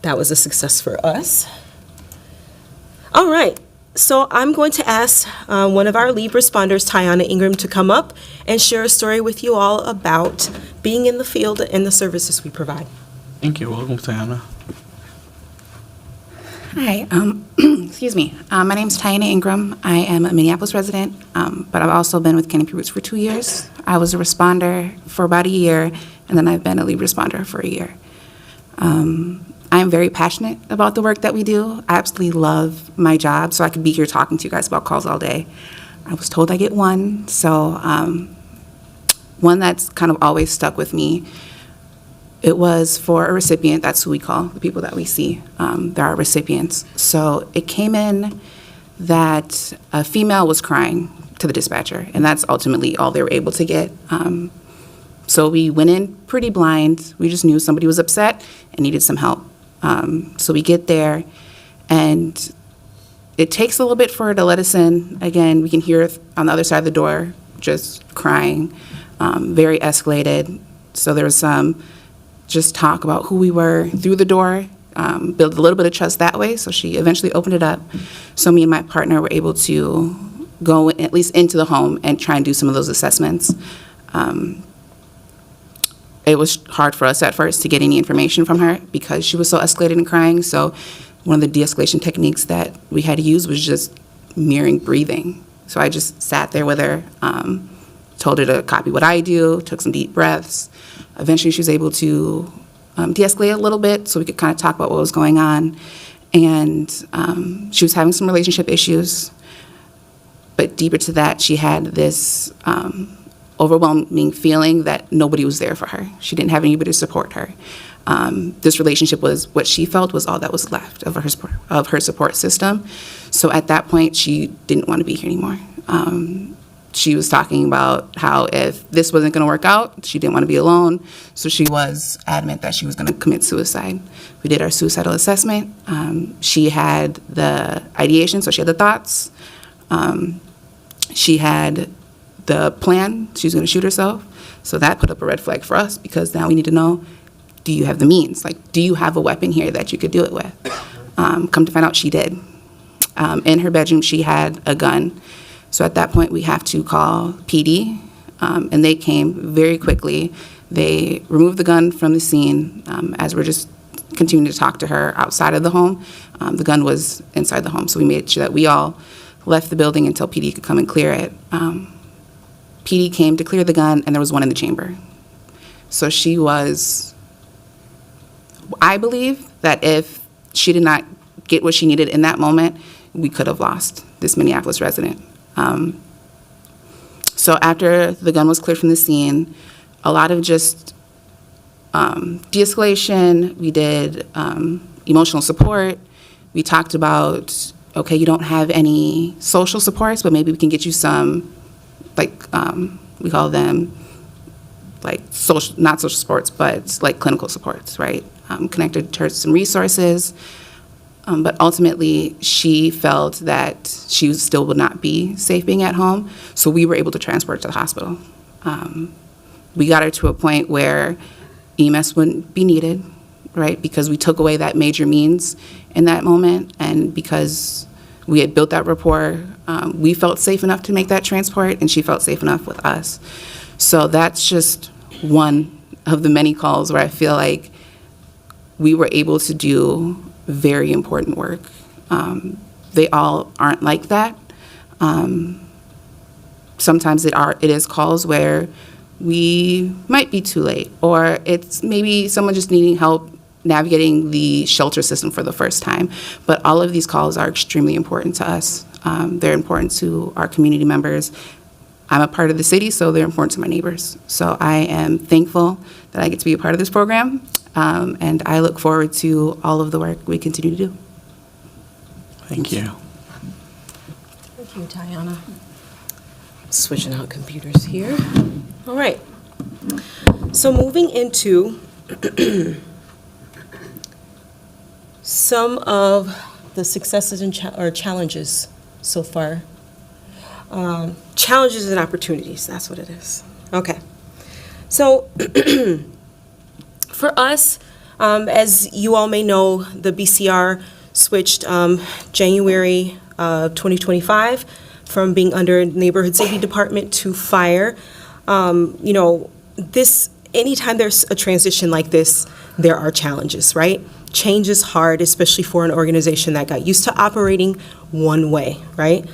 that was a success for us. All right, so I'm going to ask one of our lead responders, Tiana Ingram, to come up and share a story with you all about being in the field and the services we provide. Thank you. Welcome, Tiana. Hi, excuse me. My name is Tiana Ingram. I am a Minneapolis resident, but I've also been with Canopy Roots for 2 years. I was a responder for about a year, and then I've been a lead responder for a year. I am very passionate about the work that we do. I absolutely love my job, so I could be here talking to you guys about calls all day. I was told I get one, so one that's kind of always stuck with me It was for a recipient. That's who we call the people that we see. There are recipients. So it came in that a female was crying to the dispatcher, and that's ultimately all they were able to get. So we went in pretty blind. We just knew somebody was upset and needed some help. So we get there, and it takes a little bit for her to let us in. Again, we can hear on the other side of the door just crying, very escalated. So there was some just talk about who we were through the door, build a little bit of trust that way. So she eventually opened it up. So me and my partner were able to go at least into the home and try and do some of those assessments. It was hard for us at first to get any information from her because she was so escalated and crying. So one of the de-escalation techniques that we had to use was just mirroring breathing. So I just sat there with her, told her to copy what I do, took some deep breaths. Eventually she was able to de-escalate a little bit so we could kind of talk about what was going on. And she was having some relationship issues. But deeper to that, she had this overwhelming feeling that nobody was there for her. She didn't have anybody to support her. This relationship was what she felt was all that was left of her support system. So at that point, she didn't want to be here anymore. She was talking about how if this wasn't going to work out, she didn't want to be alone. So she was adamant that she was going to commit suicide. We did our suicidal assessment. She had the ideation, so she had the thoughts. She had the plan. She was going to shoot herself. So that put up a red flag for us because now we need to know, do you have the means? Like, do you have a weapon here that you could do it with? Come to find out she did. In her bedroom, she had a gun. So at that point, we have to call PD, and they came very quickly. They removed the gun from the scene as we're just continuing to talk to her outside of the home. The gun was inside the home, so we made sure that we all left the building until PD could come and clear it. PD came to clear the gun, and there was one in the chamber. So she was, I believe that if she did not get what she needed in that moment, we could have lost this Minneapolis resident. So after the gun was cleared from the scene, a lot of just de-escalation, we did emotional support. We talked about, okay, you don't have any social supports, but maybe we can get you some, like, we call them, like, social, not social supports, but like clinical supports, right? Connected her to some resources. But ultimately, she felt that she still would not be safe being at home, so we were able to transport her to the hospital. We got her to a point where EMS wouldn't be needed, right, because we took away that major means in that moment, and because we had built that rapport, we felt safe enough to make that transport, and she felt safe enough with us. So that's just one of the many calls where I feel like we were able to do very important work. They all aren't like that. Sometimes it is calls where we might be too late, or it's maybe someone just needing help navigating the shelter system for the first time. But all of these calls are extremely important to us. They're important to our community members. I'm a part of the city, so they're important to my neighbors. So I am thankful that I get to be a part of this program. And I look forward to all of the work we continue to do. Thank you. Thank you, Tayana. Switching out computers here. All right. So moving into some of the successes and or challenges so far. Challenges and opportunities, that's what it is. Okay. So for us, as you all may know, the BCR switched January 2025 from being under Neighborhood Safety Department to fire. You know, anytime there's a transition like this, there are challenges, right? Change is hard, especially for an organization that got used to operating one way, right?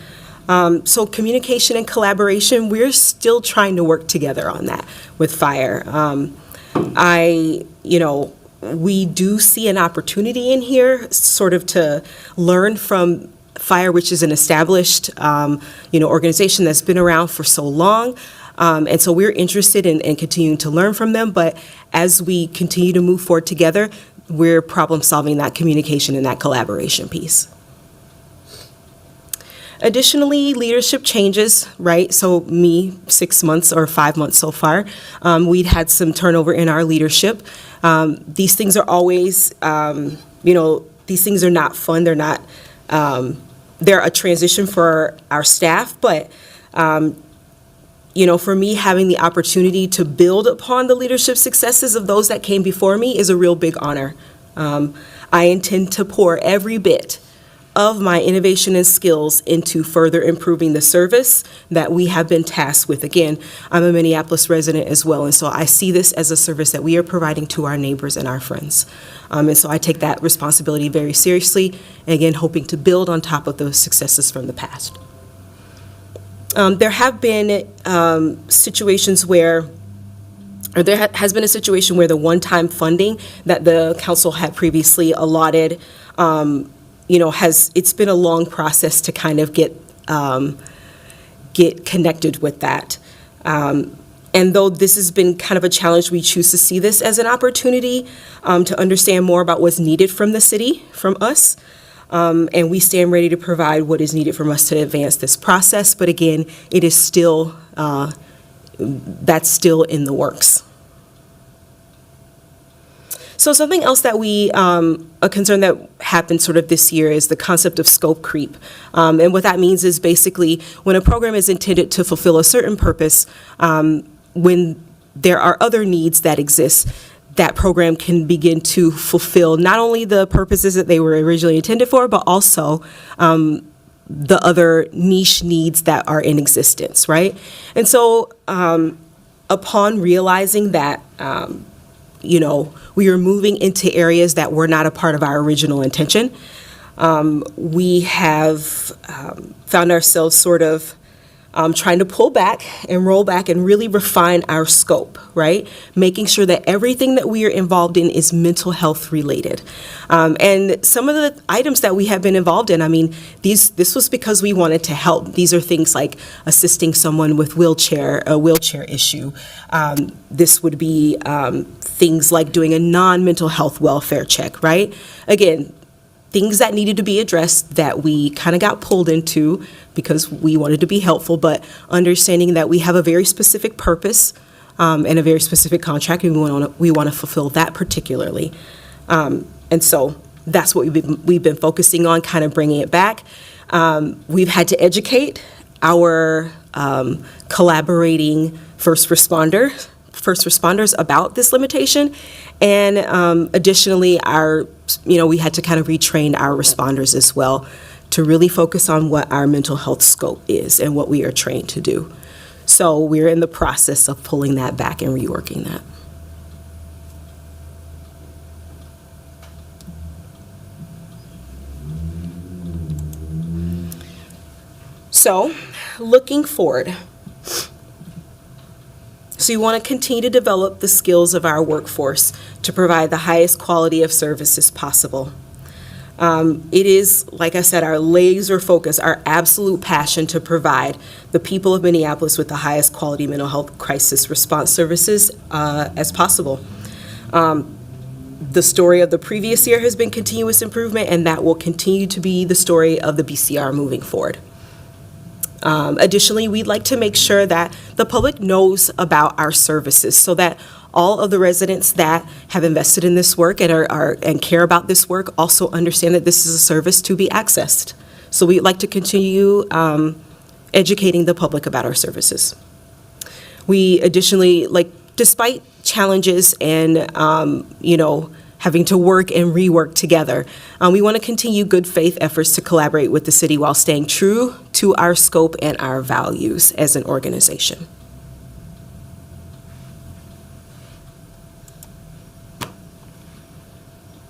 So communication and collaboration, we're still trying to work together on that with fire. We do see an opportunity in here sort of to learn from fire, which is an established, organization that's been around for so long. And so we're interested in continuing to learn from them, but as we continue to move forward together, we're problem solving that communication and that collaboration piece. Additionally, leadership changes, right? So me, 6 months or 5 months so far, we'd had some turnover in our leadership. These things are always, these things are not fun. They're not, they're a transition for our staff, but, for me, having the opportunity to build upon the leadership successes of those that came before me is a real big honor. I intend to pour every bit of my innovation and skills into further improving the service that we have been tasked with. Again, I'm a Minneapolis resident as well, and so I see this as a service that we are providing to our neighbors and our friends. And so I take that responsibility very seriously, and again, hoping to build on top of those successes from the past. There have been situations where, or there has been a situation where the one-time funding that the council had previously allotted it's been a long process to kind of get connected with that. And though this has been kind of a challenge, we choose to see this as an opportunity to understand more about what's needed from the city, from us. And we stand ready to provide what is needed from us to advance this process. But again, it is still, that's still in the works. So something else that a concern that happened sort of this year is the concept of scope creep. And what that means is basically when a program is intended to fulfill a certain purpose, when there are other needs that exist, that program can begin to fulfill not only the purposes that they were originally intended for, but also the other niche needs that are in existence, right? And so upon realizing that, we are moving into areas that were not a part of our original intention. We have found ourselves sort of trying to pull back and roll back and really refine our scope, right? Making sure that everything that we are involved in is mental health related. And some of the items that we have been involved in, this was because we wanted to help. These are things like assisting someone with a wheelchair issue. This would be things like doing a non-mental health welfare check, right? Again, things that needed to be addressed that we kind of got pulled into because we wanted to be helpful, but understanding that we have a very specific purpose and a very specific contract, and we want to fulfill that particularly. And so that's what we've been focusing on, kind of bringing it back. We've had to educate our collaborating first responders about this limitation, and additionally, we had to kind of retrain our responders as well to really focus on what our mental health scope is and what we are trained to do. So we're in the process of pulling that back and reworking that. So, looking forward. So you want to continue to develop the skills of our workforce to provide the highest quality of services possible. It is, like I said, our laser focus, our absolute passion to provide the people of Minneapolis with the highest quality mental health crisis response services as possible. The story of the previous year has been continuous improvement, and that will continue to be the story of the BCR moving forward. Additionally, we'd like to make sure that the public knows about our services so that all of the residents that have invested in this work and care about this work also understand that this is a service to be accessed. So we'd like to continue educating the public about our services. We additionally, despite challenges and, having to work and rework together, we want to continue good faith efforts to collaborate with the city while staying true to our scope and our values as an organization.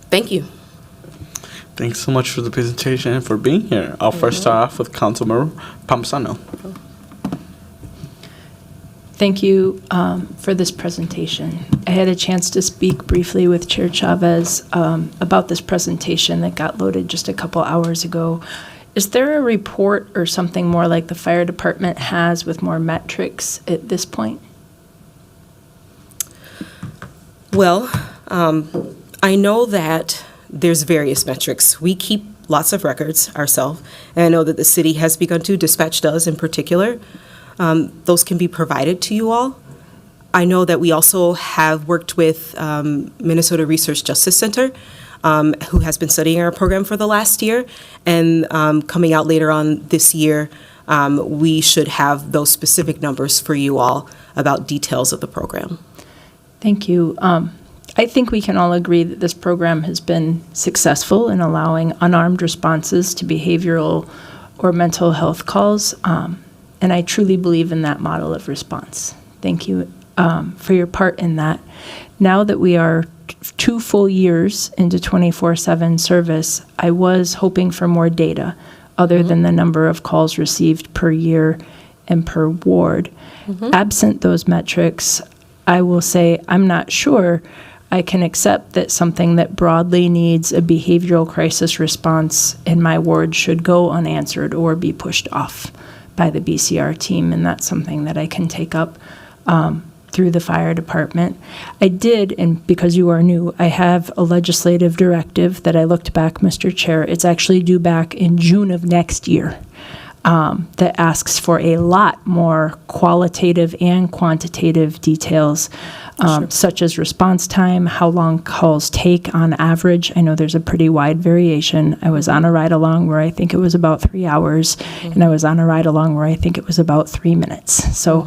Thank you. Thanks so much for the presentation and for being here. I'll first start off with Councilmember Palmisano. Thank you for this presentation. I had a chance to speak briefly with Chair Chavez about this presentation that got loaded just a couple hours ago. Is there a report or something more like the fire department has with more metrics at this point? Well, I know that there's various metrics. We keep lots of records ourselves, and I know that the city has begun to, Dispatch does in particular. Those can be provided to you all. I know that we also have worked with Minnesota Research Justice Center, who has been studying our program for the last year, and coming out later on this year, we should have those specific numbers for you all about details of the program. Thank you. I think we can all agree that this program has been successful in allowing unarmed responses to behavioral or mental health calls, and I truly believe in that model of response. Thank you for your part in that. Now that we are 2 full years into 24/7 service, I was hoping for more data other than the number of calls received per year and per ward. Absent those metrics, I will say I'm not sure I can accept that something that broadly needs a behavioral crisis response in my ward should go unanswered or be pushed off by the BCR team, and that's something that I can take up through the fire department. I did, and because you are new, I have a legislative directive that I looked back, Mr. Chair. It's actually due back in June of next year. That asks for a lot more qualitative and quantitative details, such as response time, how long calls take on average. I know there's a pretty wide variation. I was on a ride-along where I think it was about 3 hours, and I was on a ride-along where I think it was about 3 minutes. So,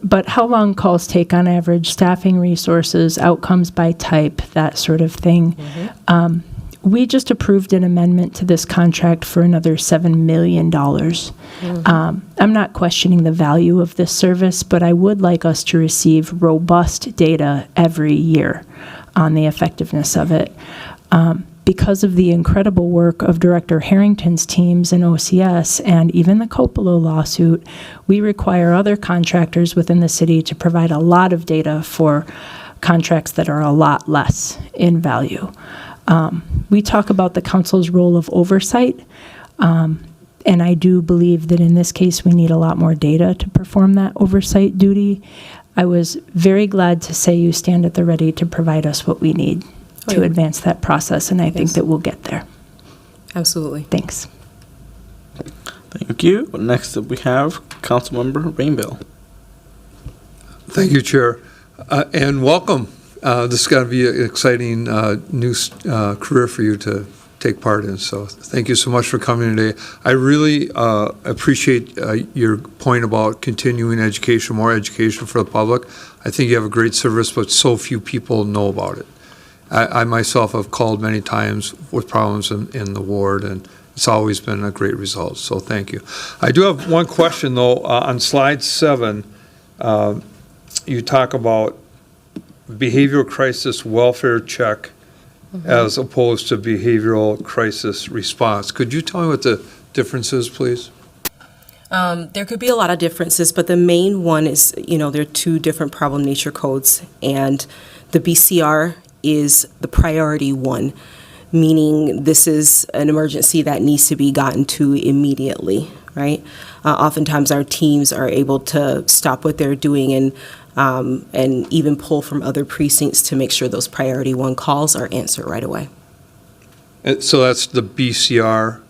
but how long calls take on average, staffing resources, outcomes by type, that sort of thing. We just approved an amendment to this contract for another $7 million. I'm not questioning the value of this service, but I would like us to receive robust data every year on the effectiveness of it. Because of the incredible work of Director Harrington's teams in OCS and even the Coppola lawsuit, we require other contractors within the city to provide a lot of data for contracts that are a lot less in value. We talk about the council's role of oversight, and I do believe that in this case we need a lot more data to perform that oversight duty. I was very glad to say you stand at the ready to provide us what we need to advance that process, and I think that we'll get there. Absolutely. Thanks. Thank you. Next up we have Councilmember Rainville. Thank you, Chair, and welcome. This is going to be an exciting new career for you to take part in. So thank you so much for coming today. I really appreciate your point about continuing education, more education for the public. I think you have a great service, but so few people know about it. I myself have called many times with problems in the ward, and it's always been a great result. So thank you. I do have one question, though. On slide 7, you talk about behavioral crisis welfare check as opposed to behavioral crisis response. Could you tell me what the difference is, please? There could be a lot of differences, but the main one is, there are 2 different problem nature codes, and the BCR is the priority one, meaning this is an emergency that needs to be gotten to immediately, right? Oftentimes our teams are able to stop what they're doing and even pull from other precincts to make sure those priority 1 calls are answered right away. So that's the BCR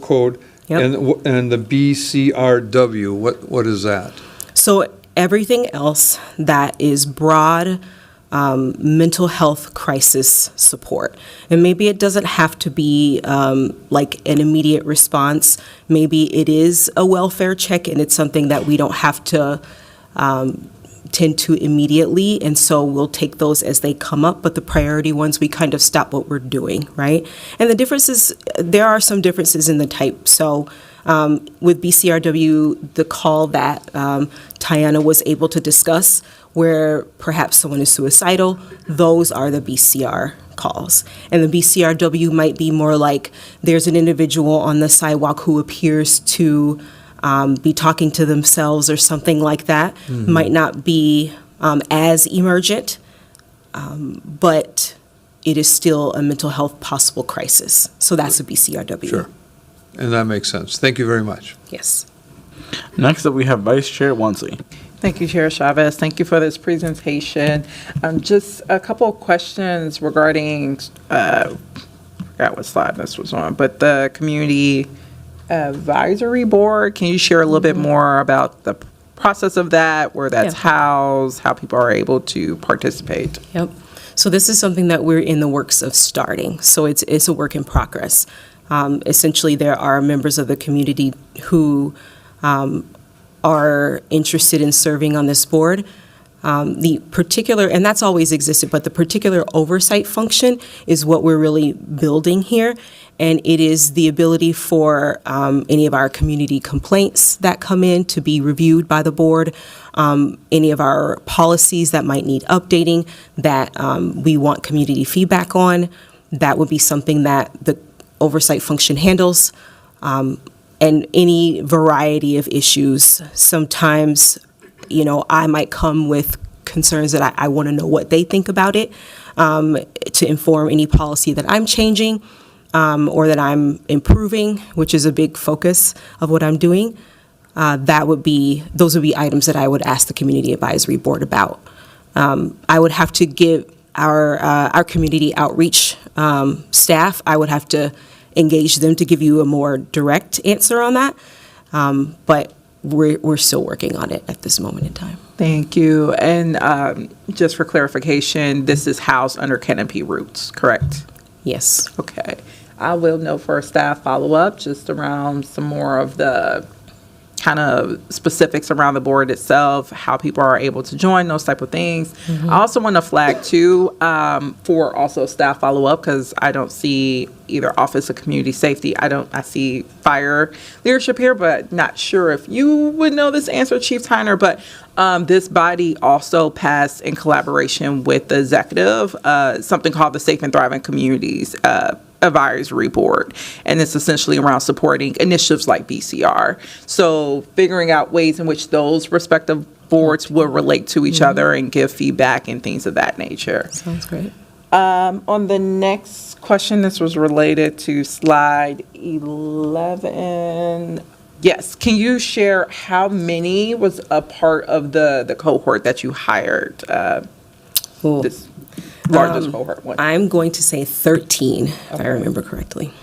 code. Yep. And the BCRW, what is that? So everything else that is broad mental health crisis support. And maybe it doesn't have to be like an immediate response. Maybe it is a welfare check and it's something that we don't have to tend to immediately, and so we'll take those as they come up, but the priority ones, we kind of stop what we're doing, right? And the differences, there are some differences in the type. So with BCRW, the call that Tiana was able to discuss, where perhaps someone is suicidal, those are the BCR calls. And the BCRW might be more like there's an individual on the sidewalk who appears to be talking to themselves or something like that. Might not be as emergent, but it is still a mental health possible crisis. So that's a BCRW. Sure. And that makes sense. Thank you very much. Yes. Next up, we have Vice Chair Wansley. Thank you, Chair Chavez. Thank you for this presentation. Just a couple of questions regarding, I forgot what slide this was on, but the Community Advisory Board. Can you share a little bit more about the process of that, where that's housed, how people are able to participate? Yep. So this is something that we're in the works of starting. So it's a work in progress. Essentially, there are members of the community who are interested in serving on this board. The particular, and that's always existed, but the particular oversight function is what we're really building here. And it is the ability for any of our community complaints that come in to be reviewed by the board, any of our policies that might need updating that we want community feedback on. That would be something that the oversight function handles. And any variety of issues. Sometimes, I might come with concerns that I want to know what they think about it to inform any policy that I'm changing or that I'm improving, which is a big focus of what I'm doing. Those would be items that I would ask the Community Advisory Board about. I would have to give our community outreach staff, I would have to engage them to give you a more direct answer on that. But we're still working on it at this moment in time. Thank you. And just for clarification, this is housed under Canopy Roots, correct? Yes. Okay. I will note for a staff follow-up just around some more of the kind of specifics around the board itself, how people are able to join, those type of things. I also want to flag too for also staff follow-up, because I don't see either Office of Community Safety. I see fire leadership here, but not sure if you would know this answer, Chief Tyner, but this body also passed in collaboration with the executive something called the Safe and Thriving Communities Advisory Board, and it's essentially around supporting initiatives like BCR. So figuring out ways in which those respective boards will relate to each other and give feedback and things of that nature. Sounds great. On the next question, this was related to slide 11. Yes, can you share how many was a part of the cohort that you hired? This largest cohort one. I'm going to say 13, if I remember correctly.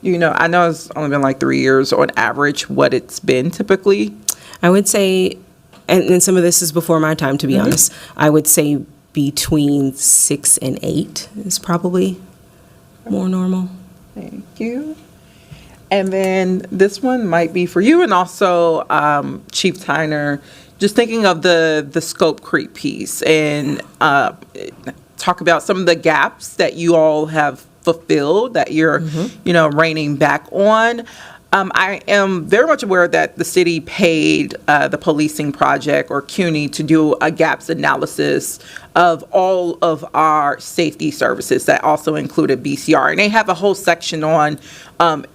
I know it's only been like 3 years on average, what it's been typically. I would say, and some of this is before my time, to be honest, I would say between 6 and 8 is probably more normal. Thank you. And then this one might be for you and also Chief Tyner, just thinking of the scope creep piece and talk about some of the gaps that you all have fulfilled that you're, reining back on. I am very much aware that the city paid the policing project, or CUNY, to do a gaps analysis of all of our safety services that also included BCR. And they have a whole section on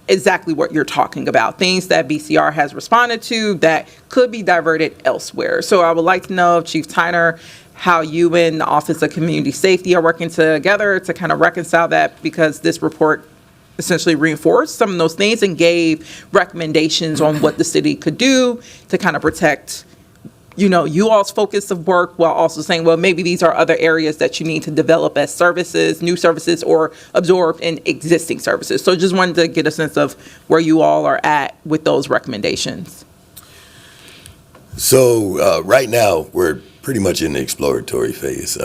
exactly what you're talking about, things that BCR has responded to that could be diverted elsewhere. So I would like to know, Chief Tyner, how you and the Office of Community Safety are working together to kind of reconcile that, because this report essentially reinforced some of those things and gave recommendations on what the city could do to kind of protect, you all's focus of work, while also saying, well, maybe these are other areas that you need to develop as services, new services, or absorb in existing services. So just wanted to get a sense of where you all are at with those recommendations. So right now, we're pretty much in the exploratory phase.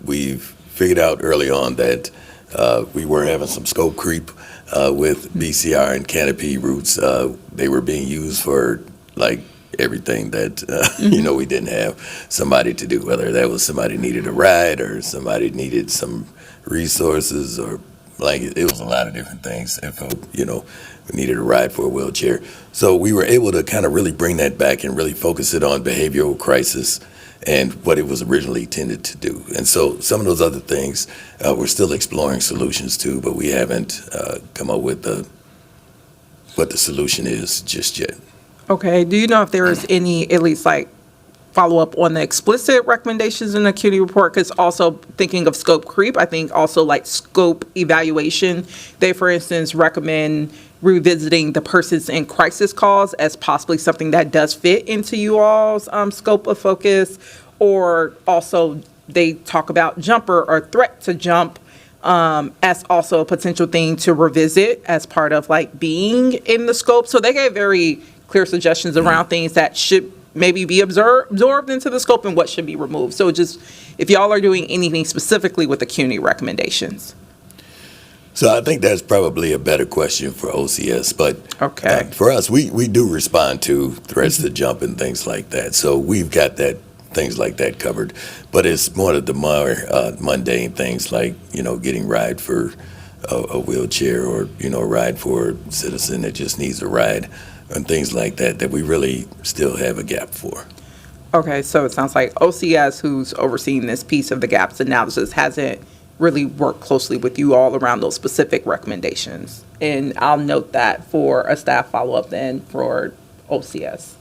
We've figured out early on that we were having some scope creep with BCR and Canopy Roots. They were being used for like everything that we didn't have somebody to do, whether that was somebody needed a ride or somebody needed some resources, or like it was a lot of different things. If we needed a ride for a wheelchair, so we were able to kind of really bring that back and really focus it on behavioral crisis and what it was originally intended to do. And so some of those other things we're still exploring solutions to, but we haven't come up with what the solution is just yet. Okay. Do you know if there is any, at least like follow up on the explicit recommendations in the CUNY report, because also thinking of scope creep, I think also like scope evaluation. They, for instance, recommend revisiting the persons in crisis calls as possibly something that does fit into you all's scope of focus, or also they talk about jumper or threat to jump as also a potential thing to revisit as part of like being in the scope. So they gave very clear suggestions around things that should maybe be absorbed into the scope and what should be removed. So just if y'all are doing anything specifically with the CUNY recommendations. So I think that's probably a better question for OCS, but Okay. for us, we do respond to threats to jump and things like that. So we've got things like that covered, but it's more of the more mundane things like, getting ride for a wheelchair, or, a ride for a citizen that just needs a ride, and things like that we really still have a gap for. Okay, so it sounds like OCS, who's overseeing this piece of the gaps analysis, hasn't really worked closely with you all around those specific recommendations. And I'll note that for a staff follow-up then for OCS.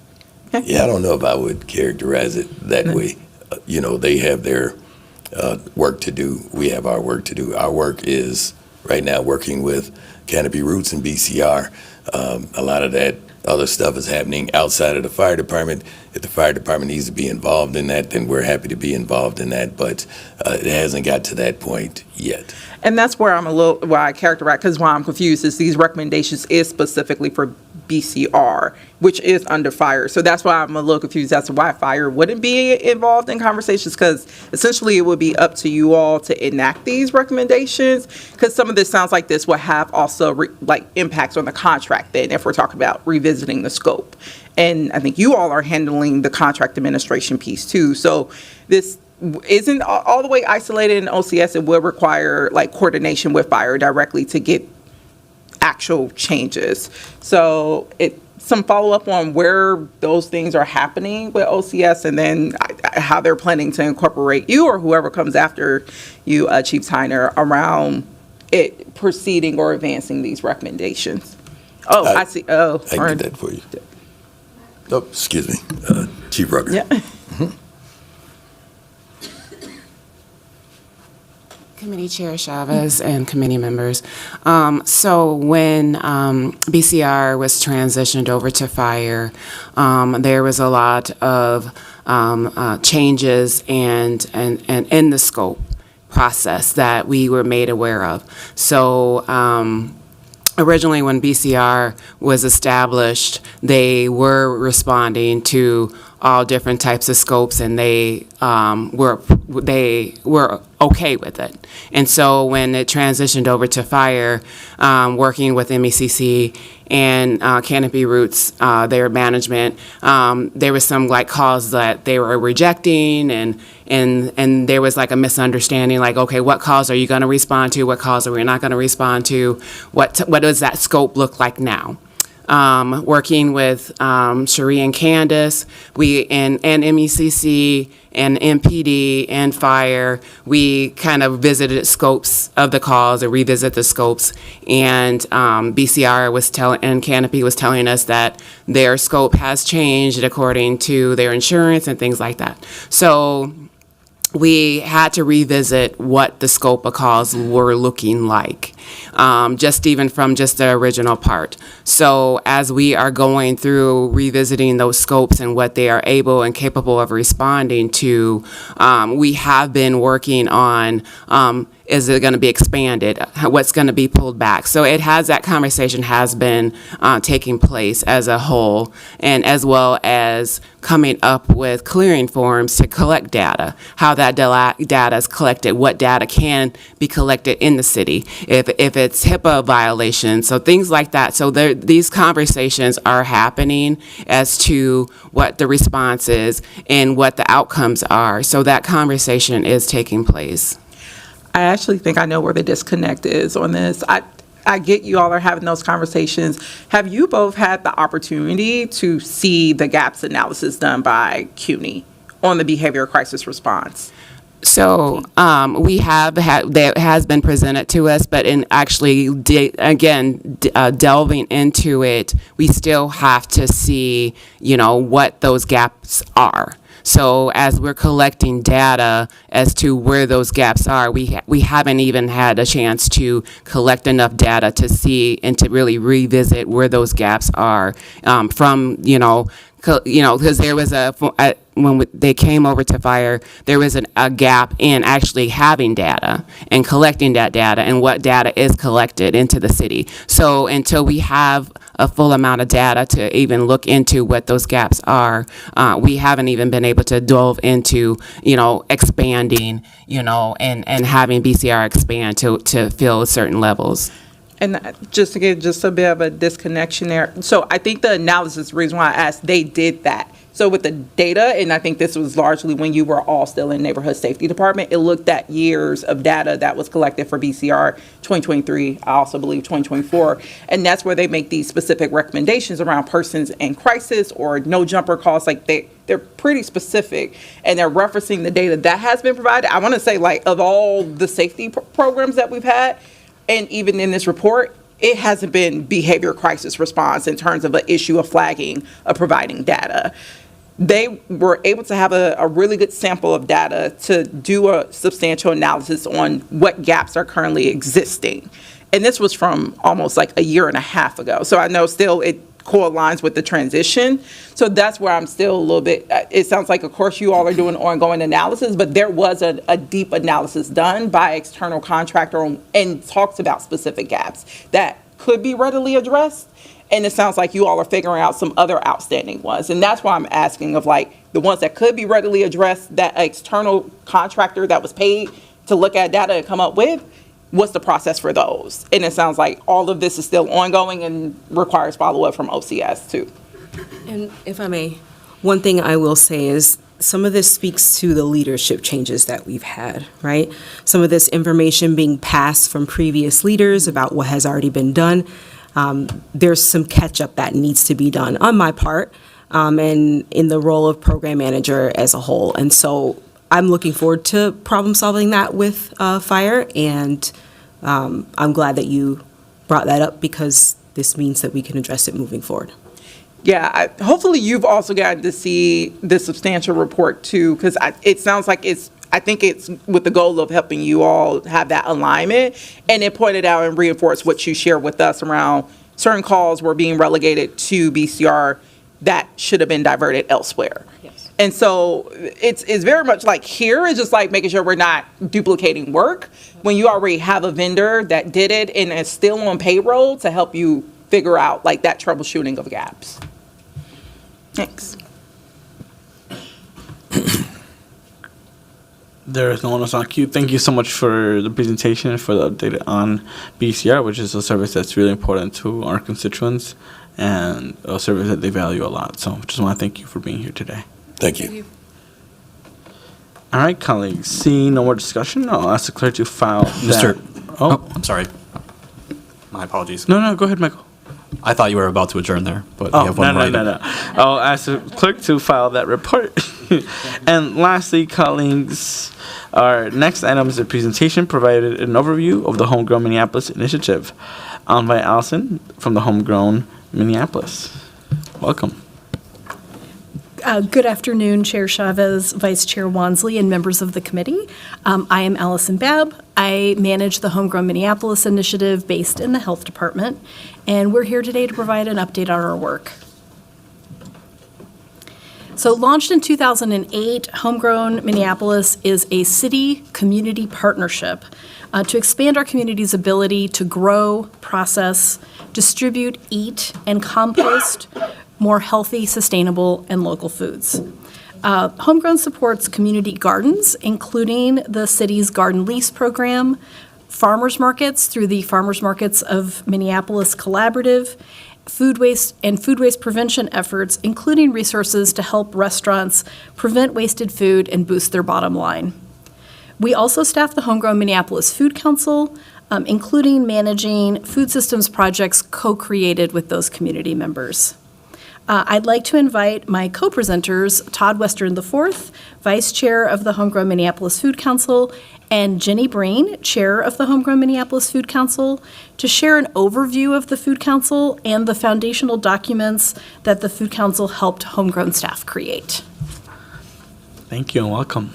Yeah, I don't know if I would characterize it that way. They have their work to do. We have our work to do. Our work is right now working with Canopy Roots and BCR. A lot of that other stuff is happening outside of the fire department. If the fire department needs to be involved in that, then we're happy to be involved in that, but it hasn't got to that point yet. And that's where why I characterize, because why I'm confused is these recommendations is specifically for BCR, which is under fire. So that's why I'm a little confused as to why fire wouldn't be involved in conversations, because essentially it would be up to you all to enact these recommendations, because some of this sounds like this will have also impacts on the contract then if we're talking about revisiting the scope. And I think you all are handling the contract administration piece too. So this isn't all the way isolated in OCS. It will require coordination with fire directly to get actual changes. So some follow up on where those things are happening with OCS, and then how they're planning to incorporate you or whoever comes after you, Chief Tyner, around it proceeding or advancing these recommendations. Oh, I see. Oh, I can get that for you. Oh, excuse me, Chief Rucker. Yeah. Committee Chair Chavez and committee members. So when BCR was transitioned over to fire, there was a lot of changes and in the scope process that we were made aware of. So originally when BCR was established, they were responding to all different types of scopes, and they were okay with it. And so when it transitioned over to fire, working with MECC and Canopy Roots, their management, there was some calls that they were rejecting, and there was a misunderstanding, okay, what calls are you going to respond to? What calls are we not going to respond to? What does that scope look like now? Working with Cherie and Candace, and MECC and MPD and Fire, we kind of visited scopes of the calls or revisit the scopes, and BCR and Canopy was telling us that their scope has changed according to their insurance and things like that. So we had to revisit what the scope of calls were looking like, just even from just the original part. So as we are going through revisiting those scopes and what they are able and capable of responding to, we have been working on, is it going to be expanded? What's going to be pulled back? So that conversation has been taking place as a whole, and as well as coming up with clearing forms to collect data, how that data is collected, what data can be collected in the city, if it's HIPAA violations, so things like that. So these conversations are happening as to what the response is and what the outcomes are. So that conversation is taking place. I actually think I know where the disconnect is on this. I get you all are having those conversations. Have you both had the opportunity to see the gaps analysis done by CUNY on the behavior crisis response? So we have had, that has been presented to us, but in actually, delving into it, we still have to see, what those gaps are. So as we're collecting data as to where those gaps are, we haven't even had a chance to collect enough data to see and to really revisit where those gaps are from, because there was when they came over to fire, there was a gap in actually having data and collecting that data and what data is collected into the city. So until we have a full amount of data to even look into what those gaps are, we haven't even been able to delve into, expanding, and having BCR expand to fill certain levels. And just to get just a bit of a disconnection there. So I think the analysis, the reason why I asked, they did that. So with the data, and I think this was largely when you were all still in neighborhood safety department, it looked at years of data that was collected for BCR 2023, I also believe 2024. And that's where they make these specific recommendations around persons in crisis or no jumper calls. Like they're pretty specific, and they're referencing the data that has been provided. I want to say, like, of all the safety programs that we've had, and even in this report, it hasn't been behavior crisis response in terms of an issue of flagging, of providing data. They were able to have a really good sample of data to do a substantial analysis on what gaps are currently existing. And this was from almost like a year and a half ago. So I know still it co-aligns with the transition. So that's where I'm still a little bit, it sounds like, of course, you all are doing ongoing analysis, but there was a deep analysis done by external contractor and talks about specific gaps that could be readily addressed. And it sounds like you all are figuring out some other outstanding ones. And that's why I'm asking of, like, the ones that could be readily addressed, that external contractor that was paid to look at data and come up with, what's the process for those? And it sounds like all of this is still ongoing and requires follow-up from OCS too. And if I may, one thing I will say is some of this speaks to the leadership changes that we've had, right? Some of this information being passed from previous leaders about what has already been done. There's some catch-up that needs to be done on my part, and in the role of program manager as a whole. And so I'm looking forward to problem solving that with fire, and I'm glad that you brought that up because this means that we can address it moving forward. Yeah, hopefully you've also gotten to see the substantial report too, because it sounds like I think it's with the goal of helping you all have that alignment, and it pointed out and reinforced what you shared with us around certain calls were being relegated to BCR that should have been diverted elsewhere. Yes. And so it's very much like here, it's just like making sure we're not duplicating work when you already have a vendor that did it and is still on payroll to help you figure out like that troubleshooting of gaps. Thanks. There is no one else on queue. Thank you so much for the presentation and for the update on BCR, which is a service that's really important to our constituents and a service that they value a lot. So just want to thank you for being here today. Thank you. All right, colleagues. Seeing no more discussion, I'll ask the clerk to file Mr. that. Oh, I'm sorry. My apologies. No, go ahead, Michael. I thought you were about to adjourn there, but we Oh, have one more no. item. I'll ask the clerk to file that report. And lastly, colleagues, our next item is a presentation provided an overview of the Homegrown Minneapolis Initiative. I'll invite Allison from the Homegrown Minneapolis. Welcome. Good afternoon, Chair Chavez, Vice Chair Wansley, and members of the committee. I am Allison Babb. I manage the Homegrown Minneapolis Initiative based in the Health Department, and we're here today to provide an update on our work. So launched in 2008, Homegrown Minneapolis is a city-community partnership to expand our community's ability to grow, process, distribute, eat, and compost more healthy, sustainable, and local foods. Homegrown supports community gardens, including the city's garden lease program, farmers markets through the Farmers Markets of Minneapolis Collaborative, food waste prevention efforts, including resources to help restaurants prevent wasted food and boost their bottom line. We also staff the Homegrown Minneapolis Food Council, including managing food systems projects co-created with those community members. I'd like to invite my co-presenters, Todd Western IV, Vice Chair of the Homegrown Minneapolis Food Council, and Jenny Breen, Chair of the Homegrown Minneapolis Food Council, to share an overview of the Food Council and the foundational documents that the Food Council helped Homegrown staff create. Thank you and welcome.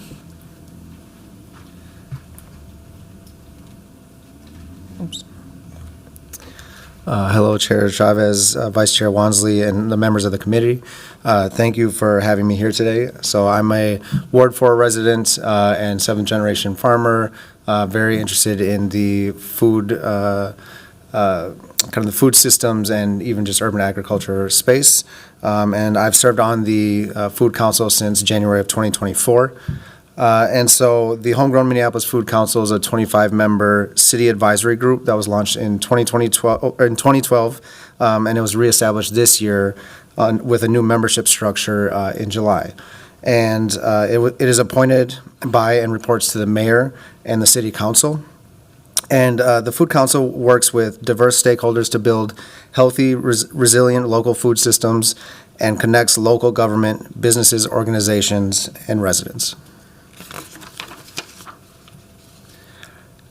Hello, Chair Chavez, Vice Chair Wansley, and the members of the committee. Thank you for having me here today. So I'm a Ward 4 resident and seventh-generation farmer, very interested in the food, kind of the food systems and even just urban agriculture space. And I've served on the Food Council since January of 2024. And so the Homegrown Minneapolis Food Council is a 25-member city advisory group that was launched in 2012, and it was reestablished this year with a new membership structure in July. And it is appointed by and reports to the mayor and the city council. And the Food Council works with diverse stakeholders to build healthy, resilient local food systems and connects local government, businesses, organizations, and residents.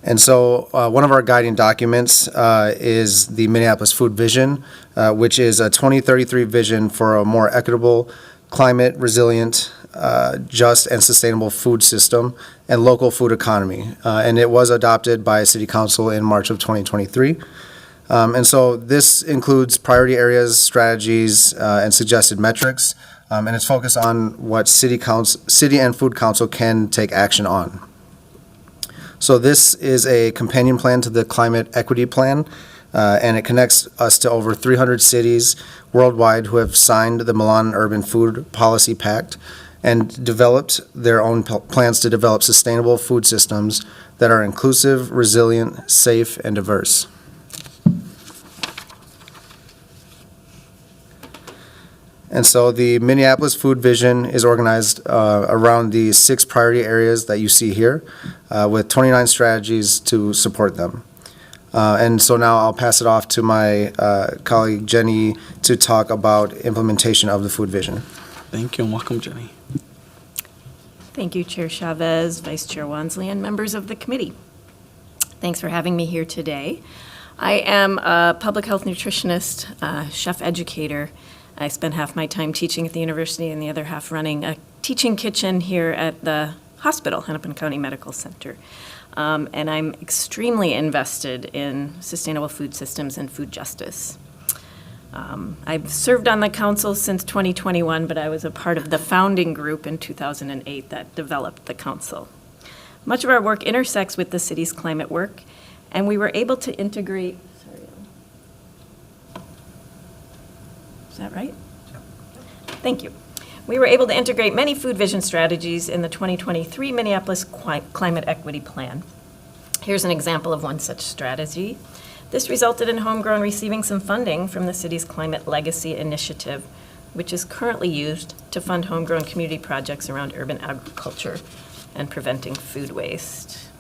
And so one of our guiding documents is the Minneapolis Food Vision, which is a 2033 vision for a more equitable, climate resilient, just and sustainable food system and local food economy. And it was adopted by City Council in March of 2023. And so this includes priority areas, strategies, and suggested metrics. And it's focused on what City and Food Council can take action on. So this is a companion plan to the Climate Equity Plan, and it connects us to over 300 cities worldwide who have signed the Milan Urban Food Policy Pact and developed their own plans to develop sustainable food systems that are inclusive, resilient, safe, and diverse. And so the Minneapolis Food Vision is organized around the 6 priority areas that you see here, with 29 strategies to support them. And so now I'll pass it off to my colleague Jenny to talk about implementation of the Food Vision. Thank you and welcome, Jenny. Thank you, Chair Chavez, Vice Chair Wansley, and members of the committee. Thanks for having me here today. I am a public health nutritionist, chef educator. I spend half my time teaching at the university and the other half running a teaching kitchen here at the hospital, Hennepin County Medical Center. And I'm extremely invested in sustainable food systems and food justice. I've served on the council since 2021, but I was a part of the founding group in 2008 that developed the council. Much of our work intersects with the city's climate work, and we were able to integrate. Is that right? Thank you. We were able to integrate many food vision strategies in the 2023 Minneapolis Climate Equity Plan. Here's an example of one such strategy. This resulted in Homegrown receiving some funding from the city's Climate Legacy Initiative, which is currently used to fund homegrown community projects around urban agriculture and preventing food waste.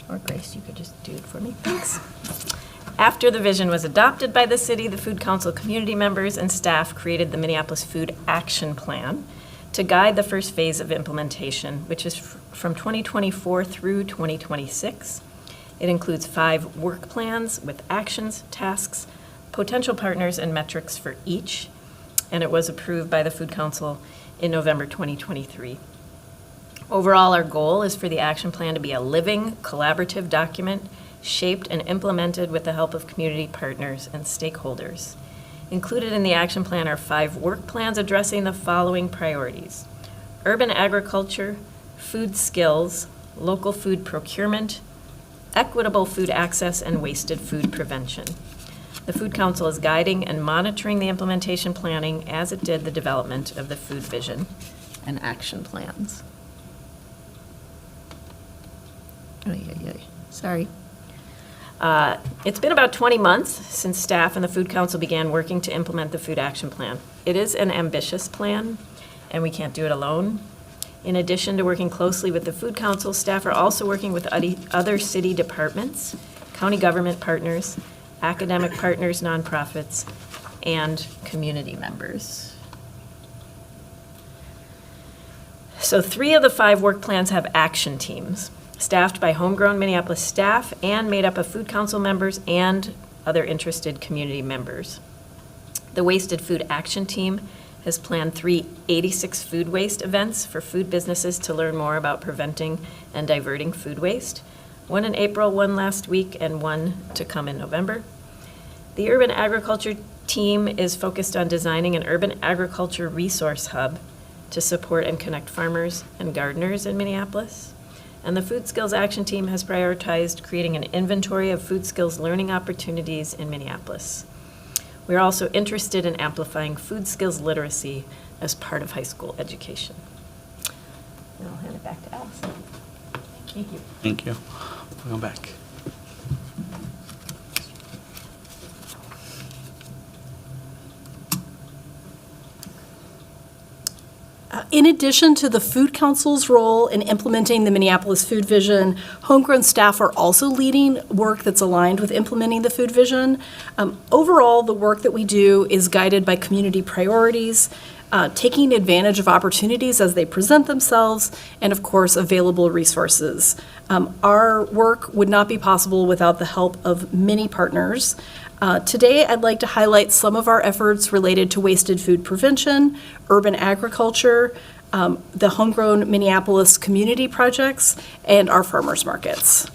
Or Grace, you could just do it for me. Thanks. After the vision was adopted by the city, the Food Council community members and staff created the Minneapolis Food Action Plan to guide the first phase of implementation, which is from 2024 through 2026. It includes 5 work plans with actions, tasks, potential partners, and metrics for each, and it was approved by the Food Council in November 2023. Overall, our goal is for the action plan to be a living, collaborative document shaped and implemented with the help of community partners and stakeholders. Included in the action plan are 5 work plans addressing the following priorities: urban agriculture, food skills, local food procurement, equitable food access, and wasted food prevention. The Food Council is guiding and monitoring the implementation planning as it did the development of the food vision and action plans. Sorry. It's been about 20 months since staff and the Food Council began working to implement the Food Action Plan. It is an ambitious plan, and we can't do it alone. In addition to working closely with the Food Council, staff are also working with other city departments, county government partners, academic partners, nonprofits, and community members. So 3 of the 5 work plans have action teams, staffed by homegrown Minneapolis staff and made up of Food Council members and other interested community members. The Wasted Food Action Team has planned 3 86 food waste events for food businesses to learn more about preventing and diverting food waste. One in April, one last week, and one to come in November. The Urban Agriculture Team is focused on designing an urban agriculture resource hub to support and connect farmers and gardeners in Minneapolis. And the Food Skills Action Team has prioritized creating an inventory of food skills learning opportunities in Minneapolis. We're also interested in amplifying food skills literacy as part of high school education. And I'll hand it back to Allison. Thank you. Thank you. We'll go back. In addition to the Food Council's role in implementing the Minneapolis Food Vision, homegrown staff are also leading work that's aligned with implementing the Food Vision. Overall, the work that we do is guided by community priorities, taking advantage of opportunities as they present themselves, and of course, available resources. Our work would not be possible without the help of many partners. Today, I'd like to highlight some of our efforts related to wasted food prevention, urban agriculture, the Homegrown Minneapolis community projects, and our farmers markets.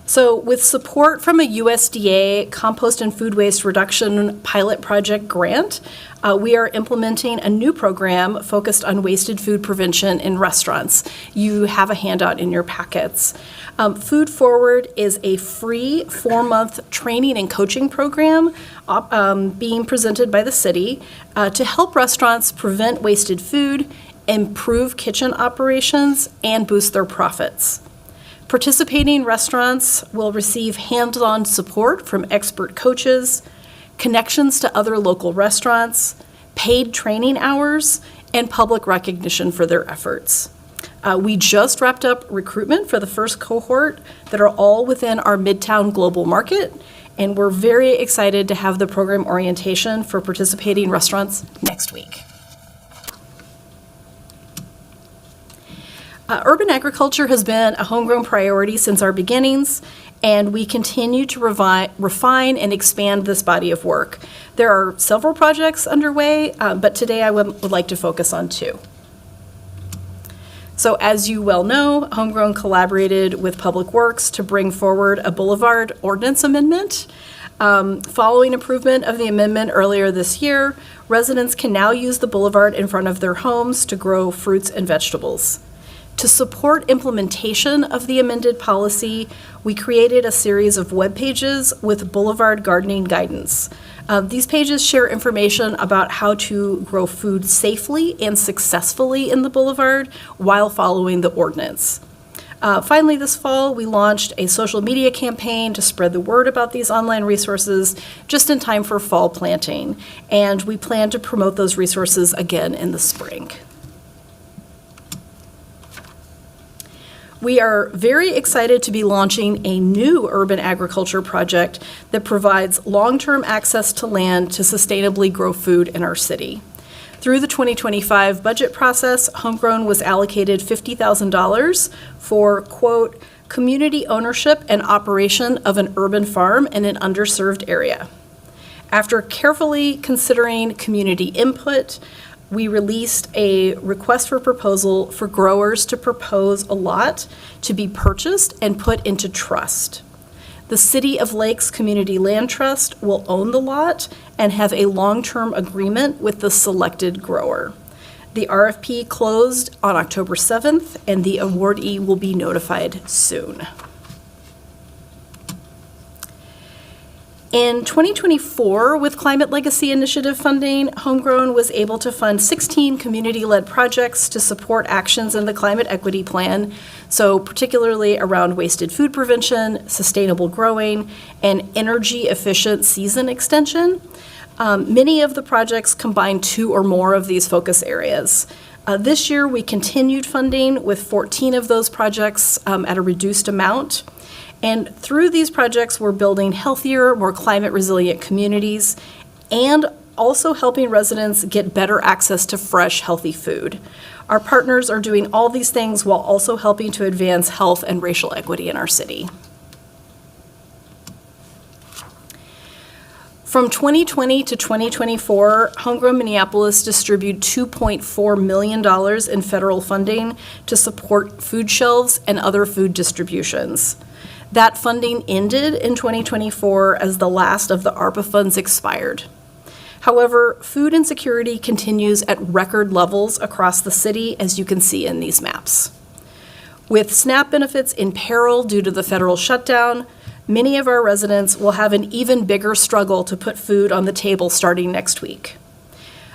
So with support from a USDA compost and food waste reduction pilot project grant, we are implementing a new program focused on wasted food prevention in restaurants. You have a handout in your packets. Food Forward is a free 4-month training and coaching program being presented by the city to help restaurants prevent wasted food, improve kitchen operations, and boost their profits. Participating restaurants will receive hands-on support from expert coaches, connections to other local restaurants, paid training hours, and public recognition for their efforts. We just wrapped up recruitment for the first cohort that are all within our Midtown Global Market, and we're very excited to have the program orientation for participating restaurants next week. Urban agriculture has been a homegrown priority since our beginnings, and we continue to refine and expand this body of work. There are several projects underway, but today I would like to focus on 2. So as you well know, Homegrown collaborated with Public Works to bring forward a Boulevard Ordinance Amendment. Following improvement of the amendment earlier this year, residents can now use the boulevard in front of their homes to grow fruits and vegetables. To support implementation of the amended policy, we created a series of web pages with Boulevard gardening guidance. These pages share information about how to grow food safely and successfully in the boulevard while following the ordinance. Finally, this fall, we launched a social media campaign to spread the word about these online resources just in time for fall planting, and we plan to promote those resources again in the spring. We are very excited to be launching a new urban agriculture project that provides long-term access to land to sustainably grow food in our city. Through the 2025 budget process, Homegrown was allocated $50,000 for, quote, community ownership and operation of an urban farm in an underserved area. After carefully considering community input, we released a request for proposal for growers to propose a lot to be purchased and put into trust. The City of Lakes Community Land Trust will own the lot and have a long-term agreement with the selected grower. The RFP closed on October 7th, and the awardee will be notified soon. In 2024, with Climate Legacy Initiative funding, Homegrown was able to fund 16 community-led projects to support actions in the Climate Equity Plan, so particularly around wasted food prevention, sustainable growing, and energy-efficient season extension. Many of the projects combine 2 or more of these focus areas. This year, we continued funding with 14 of those projects at a reduced amount. And through these projects, we're building healthier, more climate-resilient communities and also helping residents get better access to fresh, healthy food. Our partners are doing all these things while also helping to advance health and racial equity in our city. From 2020 to 2024, Homegrown Minneapolis distributed $2.4 million in federal funding to support food shelves and other food distributions. That funding ended in 2024 as the last of the ARPA funds expired. However, food insecurity continues at record levels across the city, as you can see in these maps. With SNAP benefits in peril due to the federal shutdown, many of our residents will have an even bigger struggle to put food on the table starting next week.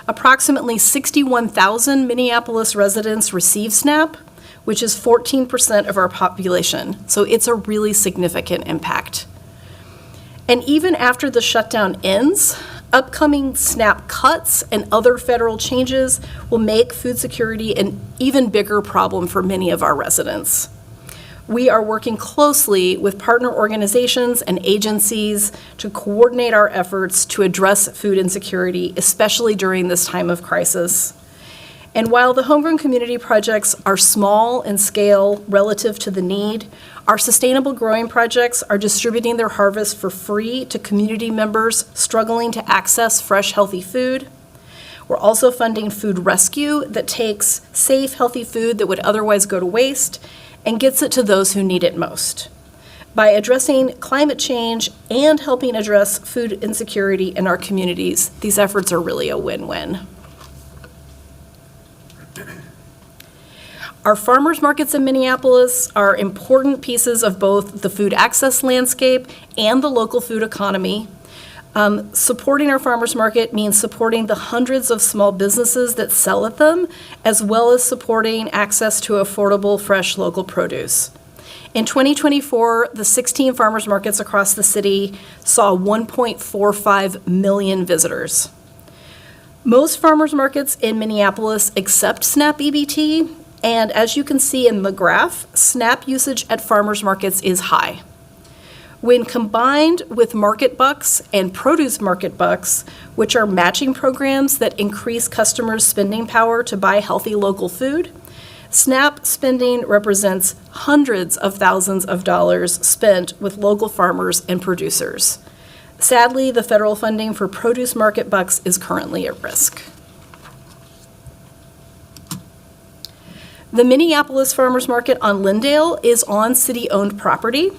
Approximately 61,000 Minneapolis residents receive SNAP, which is 14% of our population, so it's a really significant impact. And even after the shutdown ends, upcoming SNAP cuts and other federal changes will make food security an even bigger problem for many of our residents. We are working closely with partner organizations and agencies to coordinate our efforts to address food insecurity, especially during this time of crisis. And while the homegrown community projects are small in scale relative to the need, our sustainable growing projects are distributing their harvest for free to community members struggling to access fresh, healthy food. We're also funding food rescue that takes safe, healthy food that would otherwise go to waste and gets it to those who need it most. By addressing climate change and helping address food insecurity in our communities, these efforts are really a win-win. Our farmers markets in Minneapolis are important pieces of both the food access landscape and the local food economy. Supporting our farmers market means supporting the hundreds of small businesses that sell at them, as well as supporting access to affordable, fresh local produce. In 2024, the 16 farmers markets across the city saw 1.45 million visitors. Most farmers markets in Minneapolis accept SNAP EBT, and as you can see in the graph, SNAP usage at farmers markets is high. When combined with market bucks and produce market bucks, which are matching programs that increase customers' spending power to buy healthy local food, SNAP spending represents hundreds of thousands of dollars spent with local farmers and producers. Sadly, the federal funding for produce market bucks is currently at risk. The Minneapolis Farmers Market on Lyndale is on city-owned property.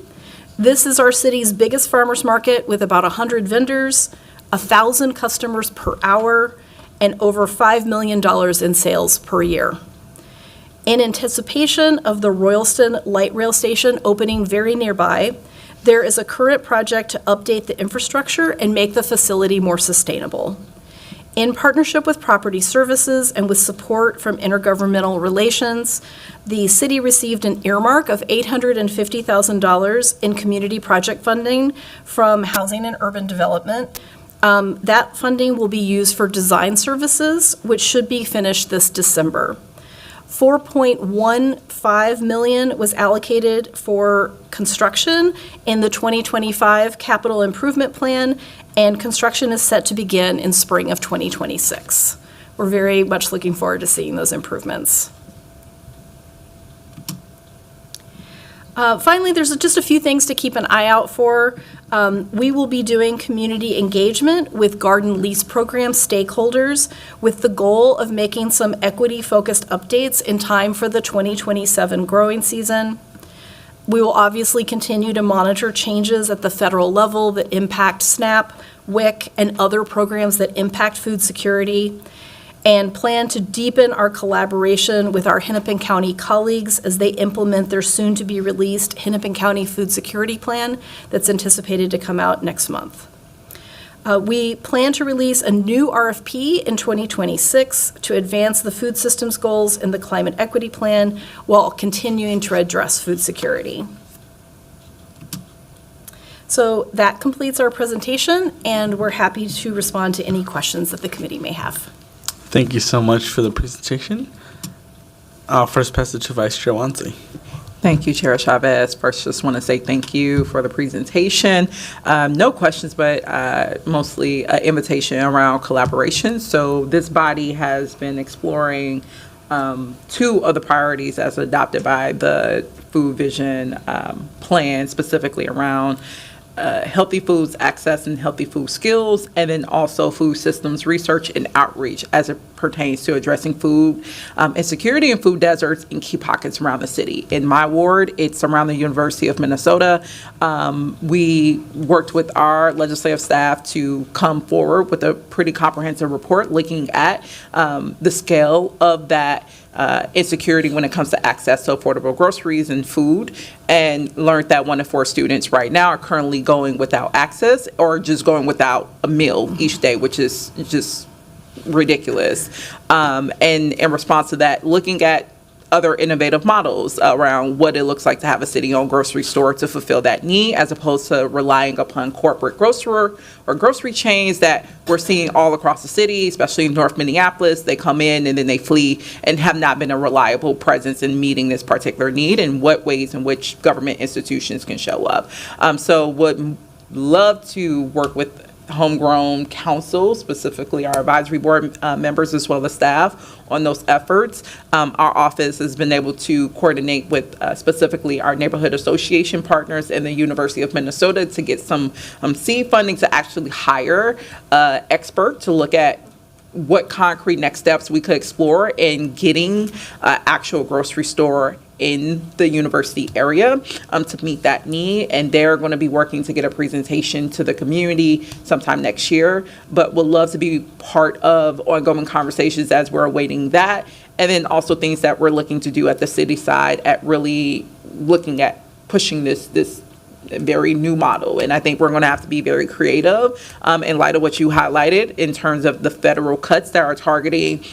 This is our city's biggest farmers market with about 100 vendors, 1,000 customers per hour, and over $5 million in sales per year. In anticipation of the Royalston Light Rail Station opening very nearby, there is a current project to update the infrastructure and make the facility more sustainable. In partnership with Property Services and with support from Intergovernmental Relations, the city received an earmark of $850,000 in community project funding from Housing and Urban Development. That funding will be used for design services, which should be finished this December. $4.15 million was allocated for construction in the 2025 Capital Improvement Plan, and construction is set to begin in spring of 2026. We're very much looking forward to seeing those improvements. Finally, there's just a few things to keep an eye out for. We will be doing community engagement with garden lease program stakeholders with the goal of making some equity-focused updates in time for the 2027 growing season. We will obviously continue to monitor changes at the federal level that impact SNAP, WIC, and other programs that impact food security, and plan to deepen our collaboration with our Hennepin County colleagues as they implement their soon-to-be-released Hennepin County Food Security Plan that's anticipated to come out next month. We plan to release a new RFP in 2026 to advance the food systems goals in the Climate Equity Plan while continuing to address food security. So that completes our presentation, and we're happy to respond to any questions that the committee may have. Thank you so much for the presentation. I'll first pass it to Vice Chair Wansley. Thank you, Chair Chavez. First, just want to say thank you for the presentation. No questions, but mostly an invitation around collaboration. So this body has been exploring two of the priorities as adopted by the Food Vision plan, specifically around healthy foods access and healthy food skills, and then also food systems research and outreach as it pertains to addressing food insecurity and food deserts in key pockets around the city. In my ward, it's around the University of Minnesota. We worked with our legislative staff to come forward with a pretty comprehensive report looking at the scale of that insecurity when it comes to access to affordable groceries and food, and learned that 1 in 4 students right now are currently going without access or just going without a meal each day, which is just ridiculous. And in response to that, looking at other innovative models around what it looks like to have a city-owned grocery store to fulfill that need, as opposed to relying upon corporate grocery or grocery chains that we're seeing all across the city, especially in North Minneapolis. They come in and then they flee and have not been a reliable presence in meeting this particular need, and what ways in which government institutions can show up. So would love to work with homegrown council, specifically our advisory board members as well as staff, on those efforts. Our office has been able to coordinate with specifically our neighborhood association partners and the University of Minnesota to get some seed funding to actually hire expert to look at what concrete next steps we could explore in getting actual grocery store in the university area to meet that need. And they're going to be working to get a presentation to the community sometime next year, but would love to be part of ongoing conversations as we're awaiting that. And then also things that we're looking to do at the city side at really looking at pushing this very new model. And I think we're going to have to be very creative in light of what you highlighted in terms of the federal cuts that are targeting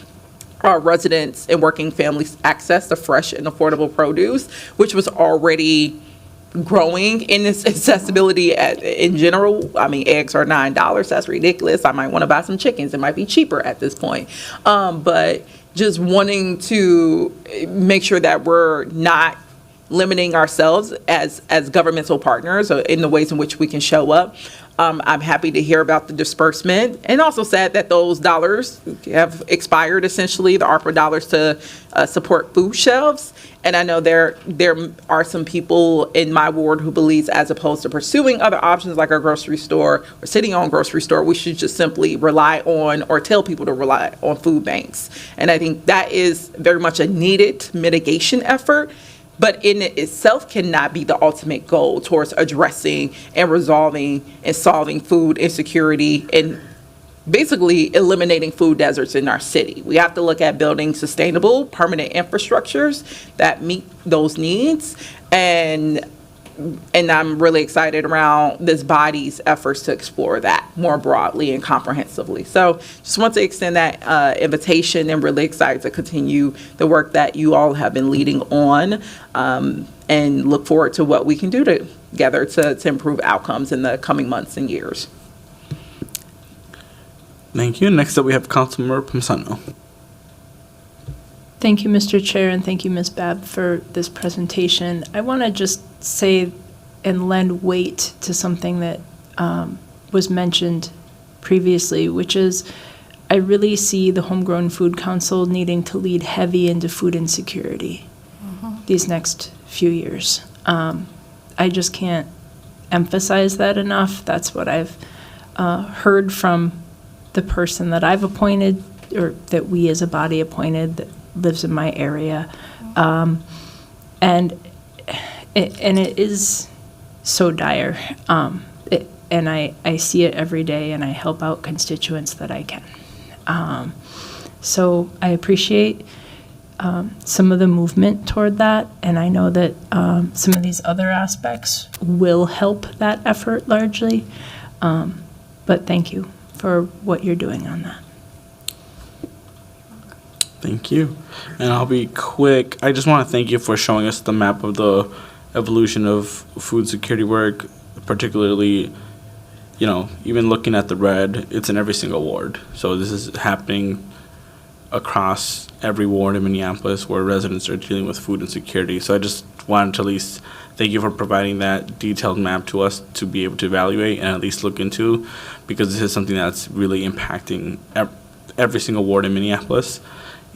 our residents and working families' access to fresh and affordable produce, which was already growing in its accessibility in general. I mean, eggs are $9. That's ridiculous. I might want to buy some chickens. It might be cheaper at this point. But just wanting to make sure that we're not limiting ourselves as governmental partners in the ways in which we can show up. I'm happy to hear about the disbursement, and also sad that those dollars have expired, essentially, the ARPA dollars to support food shelves. And I know there are some people in my ward who believes, as opposed to pursuing other options like a grocery store or city-owned grocery store, we should just simply rely on or tell people to rely on food banks. And I think that is very much a needed mitigation effort, but in it itself cannot be the ultimate goal towards addressing and resolving and solving food insecurity and basically eliminating food deserts in our city. We have to look at building sustainable, permanent infrastructures that meet those needs. And I'm really excited around this body's efforts to explore that more broadly and comprehensively. So just want to extend that invitation, and really excited to continue the work that you all have been leading on, and look forward to what we can do together to improve outcomes in the coming months and years. Thank you. Next up, we have Councilmember Pomsano. Thank you, Mr. Chair, and thank you, Ms. Babb, for this presentation. I want to just say and lend weight to something that was mentioned previously, which is I really see the Homegrown Food Council needing to lead heavy into food insecurity these next few years. I just can't emphasize that enough. That's what I've heard from the person that I've appointed, or that we as a body appointed, that lives in my area. And it is so dire. And I see it every day, and I help out constituents that I can. So I appreciate some of the movement toward that, and I know that some of these other aspects will help that effort largely. But thank you for what you're doing on that. Thank you. And I'll be quick. I just want to thank you for showing us the map of the evolution of food security work, particularly, even looking at the red, it's in every single ward. So this is happening across every ward in Minneapolis where residents are dealing with food insecurity. So I just wanted to at least thank you for providing that detailed map to us to be able to evaluate and at least look into, because this is something that's really impacting every single ward in Minneapolis.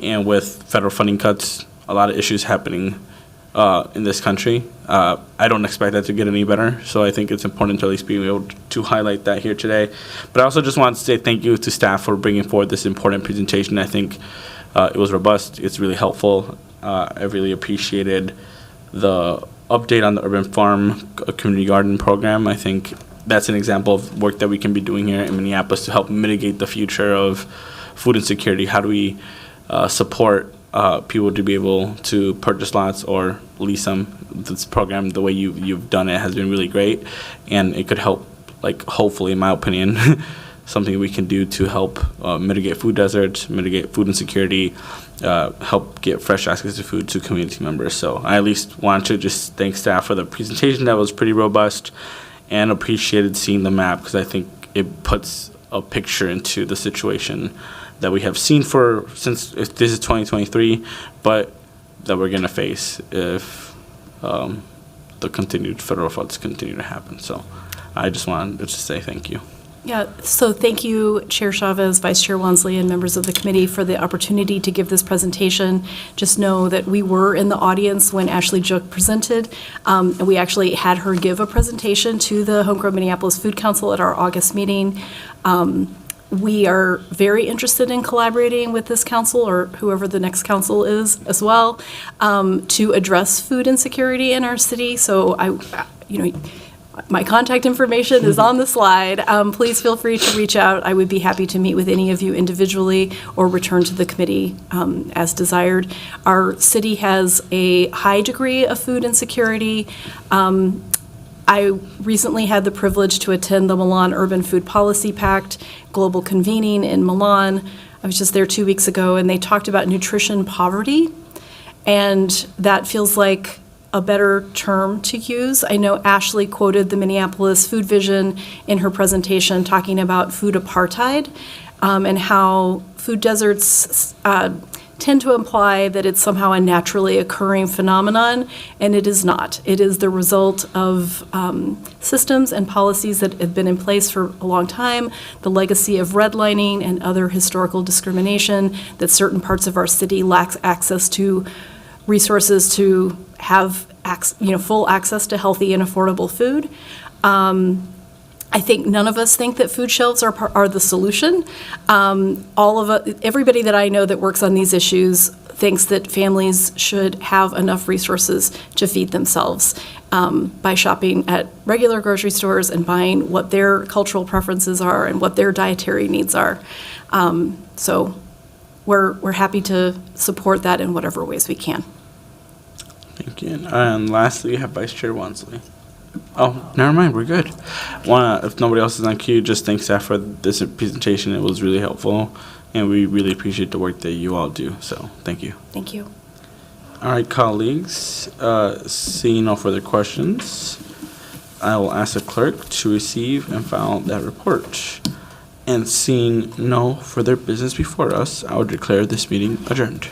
And with federal funding cuts, a lot of issues happening in this country. I don't expect that to get any better, so I think it's important to at least be able to highlight that here today. But I also just want to say thank you to staff for bringing forward this important presentation. I think it was robust. It's really helpful. I really appreciated the update on the urban farm community garden program. I think that's an example of work that we can be doing here in Minneapolis to help mitigate the future of food insecurity. How do we support people to be able to purchase lots or lease them? This program, the way you've done it, has been really great, and it could help, like, hopefully, in my opinion, something we can do to help mitigate food deserts, mitigate food insecurity, help get fresh access to food to community members. So I at least want to just thank staff for the presentation. That was pretty robust, and appreciated seeing the map, because I think it puts a picture into the situation that we have seen since if this is 2023, but that we're going to face if the continued federal floods continue to happen. So I just wanted to say thank you. Yeah, so thank you, Chair Chavez, Vice Chair Wansley, and members of the committee for the opportunity to give this presentation. Just know that we were in the audience when Ashley Jook presented, and we actually had her give a presentation to the Homegrown Minneapolis Food Council at our August meeting. We are very interested in collaborating with this council, or whoever the next council is as well, to address food insecurity in our city. So my contact information is on the slide. Please feel free to reach out. I would be happy to meet with any of you individually or return to the committee as desired. Our city has a high degree of food insecurity. I recently had the privilege to attend the Milan Urban Food Policy Pact global convening in Milan. I was just there 2 weeks ago, and they talked about nutrition poverty, and that feels like a better term to use. I know Ashley quoted the Minneapolis Food Vision in her presentation talking about food apartheid, and how food deserts tend to imply that it's somehow a naturally occurring phenomenon, and it is not. It is the result of systems and policies that have been in place for a long time, the legacy of redlining and other historical discrimination, that certain parts of our city lack access to resources to have full access to healthy and affordable food. I think none of us think that food shelves are the solution. Everybody that I know that works on these issues thinks that families should have enough resources to feed themselves by shopping at regular grocery stores and buying what their cultural preferences are and what their dietary needs are. So we're happy to support that in whatever ways we can. Thank you. And lastly, we have Vice Chair Wansley. Oh, never mind. We're good. If nobody else is on queue, just thank staff for this presentation. It was really helpful, and we really appreciate the work that you all do. So thank you. Thank you. All right, colleagues. Seeing no further questions, I will ask the clerk to receive and file that report. And seeing no further business before us, I will declare this meeting adjourned.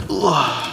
Oh.